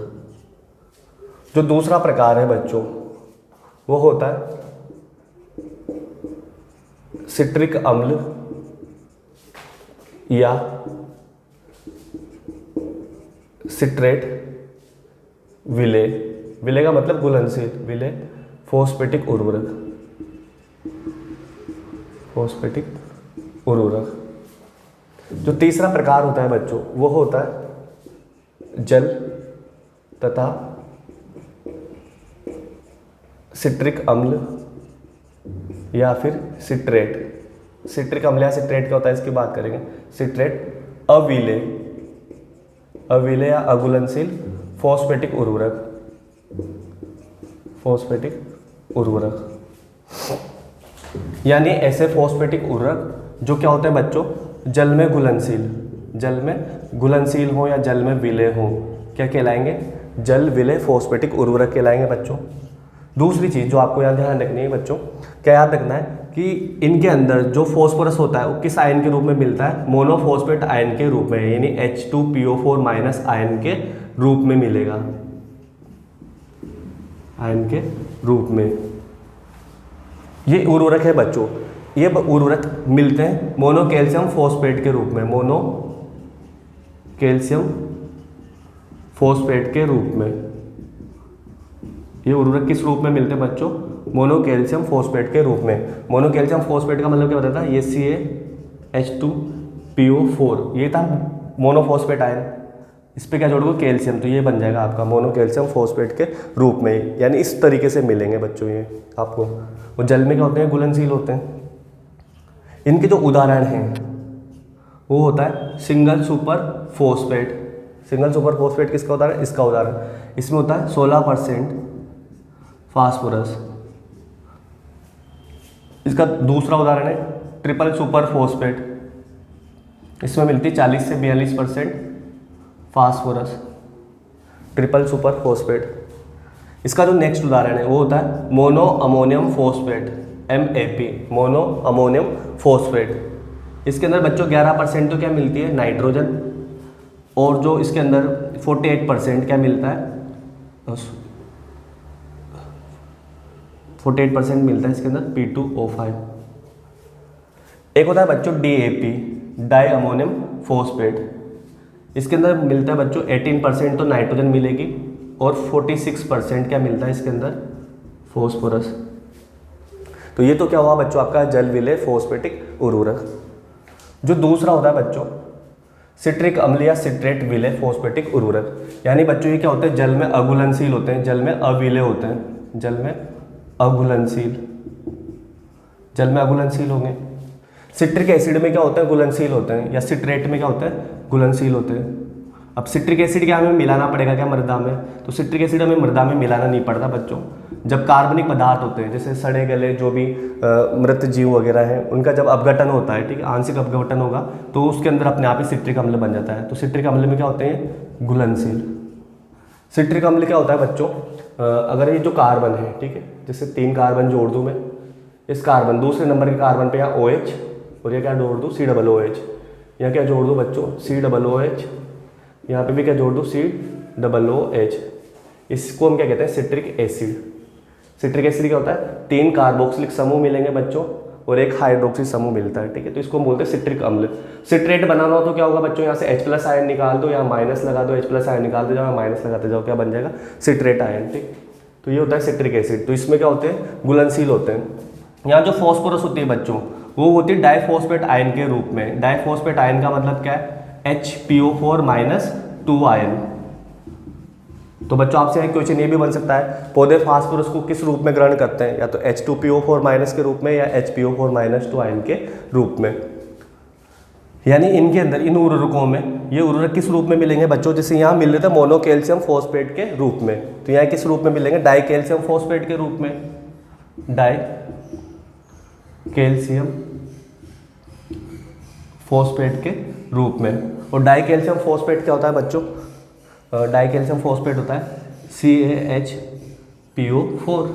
जो दूसरा प्रकार है बच्चों वो होता है सिट्रिक अम्ल या सिट्रेट विलेय, विलेय का मतलब घुलनशील, विलेय फॉस्फेटिक उर्वरक, फॉस्फेटिक उर्वरक। जो तीसरा प्रकार होता है बच्चों वो होता है जल तथा सिट्रिक अम्ल या फिर सिट्रेट। सिट्रिक अम्ल या सिट्रेट क्या होता है इसकी बात करेंगे। सिट्रेट अविलेय, अविलेय या अघुलनशील फॉस्फेटिक उर्वरक, फॉस्फेटिक उर्वरक। यानी ऐसे फॉस्फेटिक उर्वरक जो क्या होते हैं बच्चों, जल में घुलनशील, जल में घुलनशील हो या जल में विलेय हो, क्या कहलाएंगे, जल विलेय फॉस्फेटिक उर्वरक कहलाएंगे बच्चों। दूसरी चीज जो आपको यहाँ ध्यान रखनी है बच्चों, क्या याद रखना है कि इनके अंदर जो फॉस्फोरस होता है वो किस आयन के रूप में मिलता है, मोनोफॉस्फेट आयन के रूप में, यानी H2PO4- आयन के रूप में मिलेगा, आयन के रूप में। ये उर्वरक है बच्चों, ये उर्वरक मिलते हैं मोनो कैल्शियम फॉस्फेट के रूप में, मोनो कैल्शियम फॉस्फेट के रूप में। ये उर्वरक किस रूप में मिलते हैं बच्चों, मोनो कैल्शियम फॉस्फेट के रूप में। मोनो कैल्शियम फॉस्फेट का मतलब क्या बताता है, ये CaH2PO4, ये था मोनोफॉस्फेट आयन, इस पे क्या जोड़ोगे कैल्शियम, तो ये बन जाएगा आपका मोनो कैल्शियम फॉस्फेट के रूप में। यानी इस तरीके से मिलेंगे बच्चों ये आपको। वो जल में क्या होते हैं, घुलनशील होते हैं। इनके जो उदाहरण हैं वो होता है single super phosphate. Single super phosphate किसका उदाहरण, इसका उदाहरण, इसमें होता है 16% फास्फोरस। इसका दूसरा उदाहरण है ट्रिपल सुपर फॉस्फेट, इसमें मिलती है 40 से 42% फास्फोरस, ट्रिपल सुपर फॉस्फेट। इसका जो नेक्स्ट उदाहरण है वो होता है mono ammonium phosphate, MAP, mono ammonium phosphate. इसके अंदर बच्चों 11% तो क्या मिलती है, नाइट्रोजन, और जो इसके अंदर 48% क्या मिलता है, 48% मिलता है इसके अंदर P2O5। एक होता है बच्चों DAP, डाई अमोनियम फॉस्फेट, इसके अंदर मिलता है बच्चों 18% तो नाइट्रोजन मिलेगी और 46% क्या मिलता है इसके अंदर, फॉस्फोरस। तो ये तो क्या हुआ बच्चों आपका जल विलेय फॉस्फेटिक उर्वरक। जो दूसरा होता है बच्चों सिट्रिक अम्ल या सिट्रेट विलेय फॉस्फेटिक उर्वरक, यानी बच्चों ये क्या होते हैं, जल में अघुलनशील होते हैं, जल में अविलेय होते हैं, जल में अघुलनशील, जल में अघुलनशील होंगे। सिट्रिक एसिड में क्या होता है, घुलनशील होते हैं, या सिट्रेट में क्या होता है, घुलनशील होते हैं। अब सिट्रिक एसिड क्या हमें मिलाना पड़ेगा क्या मृदा में, तो सिट्रिक एसिड हमें मृदा में मिलाना नहीं पड़ता बच्चों। जब कार्बनिक पदार्थ होते हैं जैसे सड़े गले जो भी मृत जीव वगैरह हैं उनका जब अपघटन होता है, ठीक है, आंशिक अपघटन होगा तो उसके अंदर अपने आप ही सिट्रिक अम्ल बन जाता है। तो सिट्रिक अम्ल में क्या होते हैं, घुलनशील। सिट्रिक अम्ल क्या होता है बच्चों, अगर ये जो कार्बन है, ठीक है, जैसे 3 कार्बन जोड़ दूँ मैं, इस कार्बन दूसरे नंबर के कार्बन पे यहाँ OH और ये क्या जोड़ दूँ COOH, यहाँ क्या जोड़ दूँ बच्चों COOH, यहाँ पे भी क्या जोड़ दूँ COOH। इसको हम क्या कहते हैं, सिट्रिक एसिड। सिट्रिक एसिड क्या होता है, 3 कार्बोक्सिलिक समूह मिलेंगे बच्चों और एक हाइड्रोक्सी समूह मिलता है, ठीक है, तो इसको हम बोलते हैं सिट्रिक अम्ल। सिट्रेट बनाना हो तो क्या होगा बच्चों, यहाँ से H+ आयन निकाल दो, यहाँ माइनस लगा दो, H+ आयन निकाल दो, यहाँ माइनस लगाते जाओ, क्या बन जाएगा, सिट्रेट आयन, ठीक। तो ये होता है सिट्रिक एसिड। तो इसमें क्या होते हैं, घुलनशील होते हैं। यहाँ जो फॉस्फोरस होती है बच्चों वो होती है डाइफॉस्फेट आयन के रूप में। डाइफॉस्फेट आयन का मतलब क्या है, HPO4-2 आयन। तो बच्चों आपसे एक क्वेश्चन ये भी बन सकता है, पौधे फास्फोरस को किस रूप में ग्रहण करते हैं, या तो H2PO4- के रूप में या HPO4-2 आयन के रूप में। यानी इनके अंदर इन उर्वरकों में ये उर्वरक किस रूप में मिलेंगे बच्चों, जैसे यहाँ मिल रहे थे मोनो कैल्शियम फॉस्फेट के रूप में, तो यहाँ किस रूप में मिलेंगे, डाई कैल्शियम फॉस्फेट के रूप में, डाई कैल्शियम फॉस्फेट के रूप में। और डाई कैल्शियम फॉस्फेट क्या होता है बच्चों, डाई कैल्शियम फॉस्फेट होता है CaHPO4,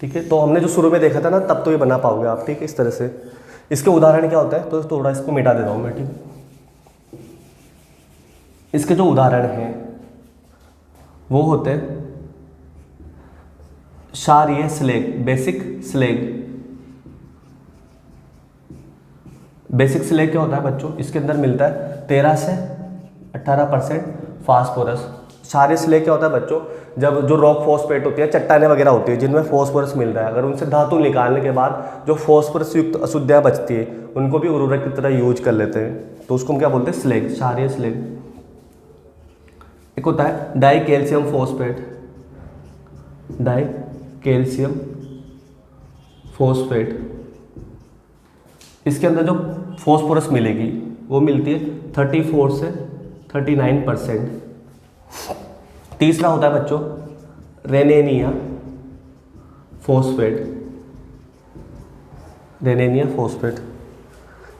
ठीक है। तो हमने जो शुरू में देखा था ना तब तो ये बना पाओगे आप, ठीक है, इस तरह से। इसके उदाहरण क्या होता है, तो थोड़ा इसको मिटा देता हूँ मैं, ठीक है। इसके जो उदाहरण हैं वो होते हैं क्षारीय slag, basic slag. Basic slag क्या होता है बच्चों, इसके अंदर मिलता है 13 से 18% फास्फोरस। क्षारीय स्लेग क्या होता है बच्चों, जब जो रॉक फॉस्फेट होती है, चट्टानें वगैरह होती है जिनमें फॉस्फोरस मिल रहा है, अगर उनसे धातु निकालने के बाद जो फॉस्फोरस युक्त अशुद्धियाँ बचती है उनको भी उर्वरक की तरह यूज कर लेते हैं, तो उसको हम क्या बोलते हैं, स्लेग, क्षारीय स्लेग। एक होता है die calcium phosphate, die calcium phosphate. इसके अंदर जो फॉस्फोरस मिलेगी वो मिलती है 34 से 39%। तीसरा होता है बच्चों रेनेनिया फॉस्फेट, रेनेनिया फॉस्फेट।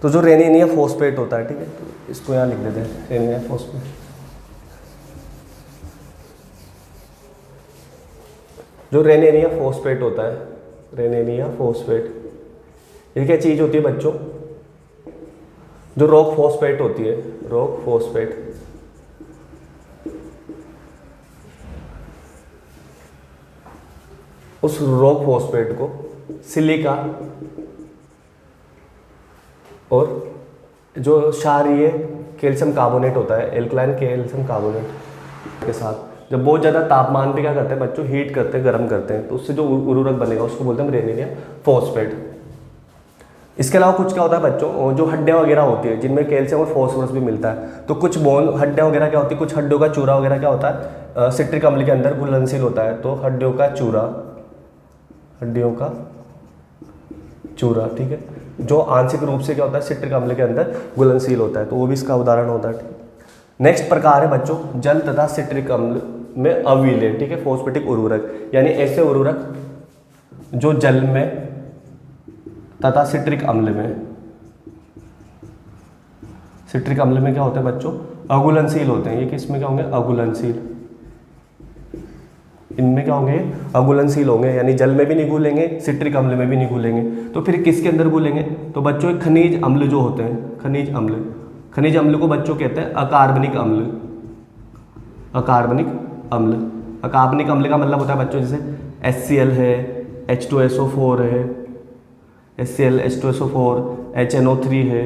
तो जो रेनेनिया फॉस्फेट होता है, ठीक है, तो इसको यहाँ लिख देते हैं, रेनेनिया फॉस्फेट। जो रेनेनिया फॉस्फेट होता है, रेनेनिया फॉस्फेट, ये क्या चीज़ होती है बच्चों, जो रॉक फॉस्फेट होती है, रॉक फॉस्फेट, उस रॉक फॉस्फेट को सिलिका और जो क्षारीय कैल्शियम कार्बोनेट होता है, एल्कलाइन कैल्शियम कार्बोनेट के साथ जब बहुत ज़्यादा तापमान पे क्या करते हैं बच्चों, हीट करते हैं, गर्म करते हैं, तो उससे जो उर्वरक बनेगा उसको बोलते हैं रेनेनिया फॉस्फेट। इसके अलावा कुछ क्या होता है बच्चों, जो हड्डियाँ वगैरह होती है जिनमें कैल्शियम और फॉस्फोरस भी मिलता है, तो कुछ बोन हड्डियाँ वगैरह क्या होती है, कुछ हड्डियों का चूरा वगैरह क्या होता है, सिट्रिक अम्ल के अंदर घुलनशील होता है। तो हड्डियों का चूरा, हड्डियों का चूरा, ठीक है, जो आंशिक रूप से क्या होता है, सिट्रिक अम्ल के अंदर घुलनशील होता है, तो वो भी इसका उदाहरण होता है। नेक्स्ट प्रकार है बच्चों जल तथा सिट्रिक अम्ल में अविलय, ठीक है, फॉस्फेटिक उर्वरक, यानी ऐसे उर्वरक जो जल में तथा सिट्रिक अम्ल में, सिट्रिक अम्ल में क्या होता है बच्चों, अघुलनशील होते हैं। ये किस में क्या होंगे, अघुलनशील, इनमें क्या होंगे, अघुलनशील होंगे, यानी जल में भी नहीं घुलेंगे, सिट्रिक अम्ल में भी नहीं घुलेंगे। तो फिर किसके अंदर घुलेंगे, तो बच्चों खनिज अम्ल जो होते हैं, खनिज अम्ल, खनिज अम्ल को बच्चों कहते हैं अकार्बनिक अम्ल, अकार्बनिक अम्ल। अकार्बनिक अम्ल का मतलब होता है बच्चों जैसे HCl है, H2SO4 है, HCl, H2SO4, HNO3 है,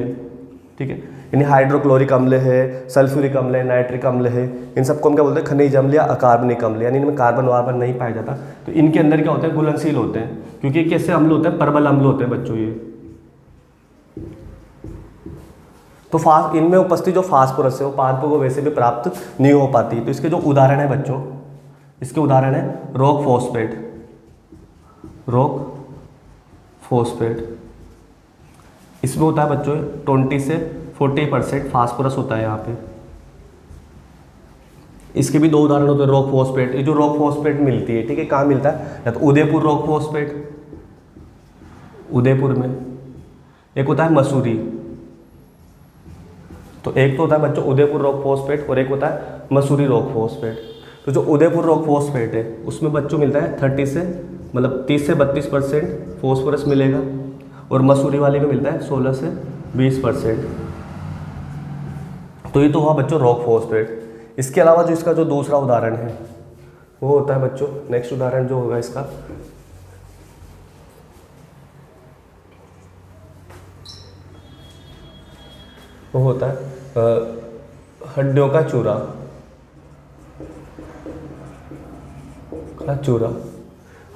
ठीक है, यानी हाइड्रोक्लोरिक अम्ल है, सल्फ्यूरिक अम्ल है, नाइट्रिक अम्ल है, इन सबको हम क्या बोलते हैं, खनिज अम्ल या अकार्बनिक अम्ल, यानी इनमें कार्बन वार्बन नहीं पाया जाता। तो इनके अंदर क्या होते हैं, घुलनशील होते हैं, क्योंकि कैसे अम्ल होते हैं, परबल अम्ल होते हैं बच्चों ये। तो इनमें उपस्थित जो फास्फोरस है वो पादपों को वैसे भी प्राप्त नहीं हो पाती। तो इसके जो उदाहरण है बच्चों, इसके उदाहरण है रॉक फॉस्फेट, रॉक फॉस्फेट। इसमें होता है बच्चों 20 से 40% फास्फोरस होता है यहाँ पे। इसके भी दो उदाहरण होते हैं, रॉक फॉस्फेट। ये जो रॉक फॉस्फेट मिलती है, ठीक है, कहाँ मिलता है? या तो उदयपुर रॉक फॉस्फेट, उदयपुर में। एक होता है मसूरी। तो एक तो होता है बच्चों उदयपुर रॉक फॉस्फेट और एक होता है मसूरी रॉक फॉस्फेट। तो जो उदयपुर रॉक फॉस्फेट है उसमें बच्चों मिलता है 30 से 32% फॉस्फोरस मिलेगा, और मसूरी वाले में मिलता है 16 से 20%। तो ये तो हुआ बच्चों रॉक फॉस्फेट। इसके अलावा जो इसका जो दूसरा उदाहरण है वो होता है बच्चों, नेक्स्ट उदाहरण जो होगा इसका, वो होता है हड्डियों का चूरा। चूरा,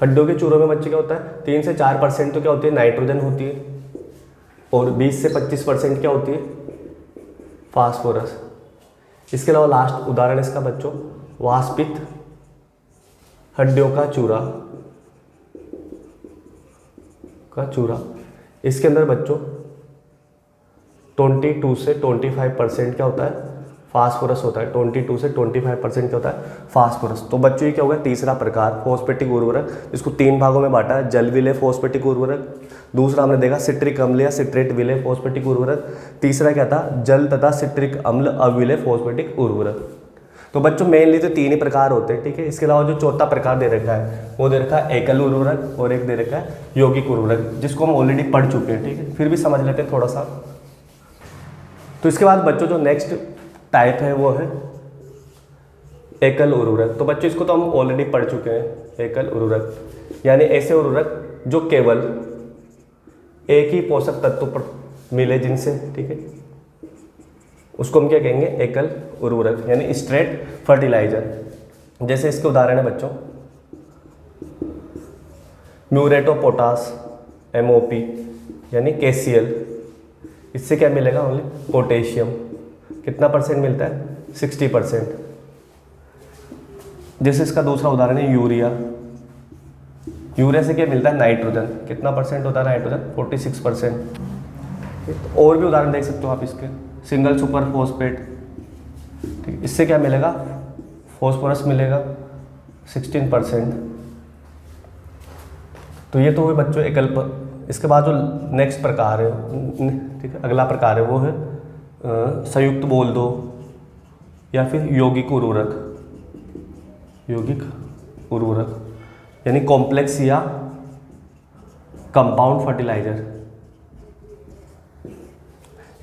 हड्डियों के चूरों में बच्चे क्या होता है? 3 से 4% तो क्या होती है? नाइट्रोजन होती है, और 20 से 25% क्या होती है? फास्फोरस। इसके अलावा लास्ट उदाहरण इसका बच्चों वाष्पित हड्डियों का चूरा इसके अंदर बच्चों 22 से 25% क्या होता है? फास्फोरस होता है। 22 से 25% क्या होता है? फास्फोरस। तो बच्चों ये क्या होगा? तीसरा प्रकार फॉस्फेटिक उर्वरक, इसको 3 भागों में बांटा है। जल विलेय फॉस्फेटिक उर्वरक, दूसरा हमने देखा सिट्रिक अम्ल या सिट्रेट विलेय फॉस्फेटिक उर्वरक, तीसरा क्या था? जल तथा सिट्रिक अम्ल अविलेय फॉस्फेटिक उर्वरक। तो बच्चों मेनली तो 3 ही प्रकार होते हैं, ठीक है। इसके अलावा जो चौथा प्रकार दे रखा है वो दे रखा है एकल उर्वरक, और एक दे रखा है यौगिक उर्वरक, जिसको हम ऑलरेडी पढ़ चुके हैं, ठीक है। फिर भी समझ लेते हैं थोड़ा सा। तो इसके बाद बच्चों जो नेक्स्ट टाइप है वो है एकल उर्वरक। तो बच्चों इसको तो हम ऑलरेडी पढ़ चुके हैं। एकल उर्वरक यानी ऐसे उर्वरक जो केवल एक ही पोषक तत्व पर मिले जिनसे, ठीक है, उसको हम क्या कहेंगे? एकल उर्वरक यानी स्ट्रेट फर्टिलाइजर। जैसे इसके उदाहरण है बच्चों म्यूरेट ऑफ पोटास MOP यानी KCl। इससे क्या मिलेगा? Only potassium. कितना परसेंट मिलता है? 60%। जैसे इसका दूसरा उदाहरण है यूरिया। यूरिया से क्या मिलता है? नाइट्रोजन। कितना परसेंट होता है नाइट्रोजन? 46%। और भी उदाहरण देख सकते हो आप इसके, सिंगल सुपर फॉस्फेट, ठीक, इससे क्या मिलेगा? फॉस्फोरस मिलेगा 16%। तो ये तो हुए बच्चों एकल। इसके बाद जो नेक्स्ट प्रकार है, ठीक है, अगला प्रकार है वो है संयुक्त बोल दो या फिर यौगिक उर्वरक यानी कॉम्प्लेक्स या कंपाउंड फर्टिलाइजर।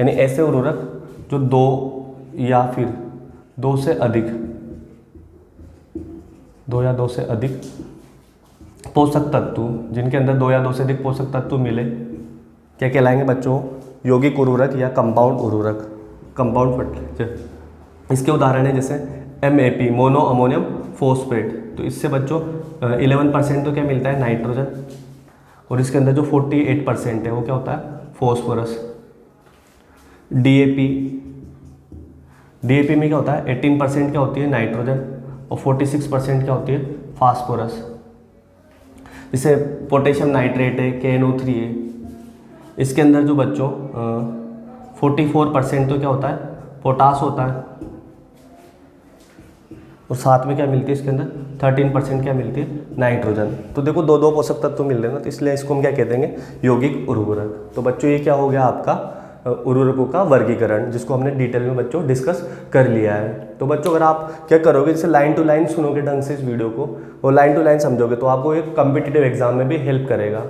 यानी ऐसे उर्वरक जो 2 या फिर 2 से अधिक पोषक तत्व, जिनके अंदर 2 या 2 से अधिक पोषक तत्व मिले, क्या कहलाएंगे बच्चों? यौगिक उर्वरक या कंपाउंड उर्वरक, कंपाउंड फर्टिलाइजर। इसके उदाहरण है जैसे MAP मोनो अमोनियम फॉस्फेट। तो इससे बच्चों 11% तो क्या मिलता है? नाइट्रोजन, और इसके अंदर जो 48% है वो क्या होता है? फॉस्फोरस। DAP में क्या होता है? 18% क्या होती है? नाइट्रोजन, और 46% क्या होती है? फास्फोरस। जैसे पोटेशियम नाइट्रेट है KNO3 है, इसके अंदर जो बच्चों 44% तो क्या होता है? पोटास होता है, और साथ में क्या मिलती है इसके अंदर? 13% क्या मिलती है? नाइट्रोजन। तो देखो 2 पोषक तत्व मिल रहे हैं ना, तो इसलिए इसको हम क्या कहते हैं? यौगिक उर्वरक। तो बच्चों ये क्या हो गया आपका उर्वरकों का वर्गीकरण, जिसको हमने डिटेल में बच्चों डिस्कस कर लिया है। तो बच्चों अगर आप क्या करोगे, जैसे लाइन टू लाइन सुनोगे ढंग से इस वीडियो को और लाइन टू लाइन समझोगे, तो आपको एक कॉम्पिटिटिव एग्जाम में भी हेल्प करेगा।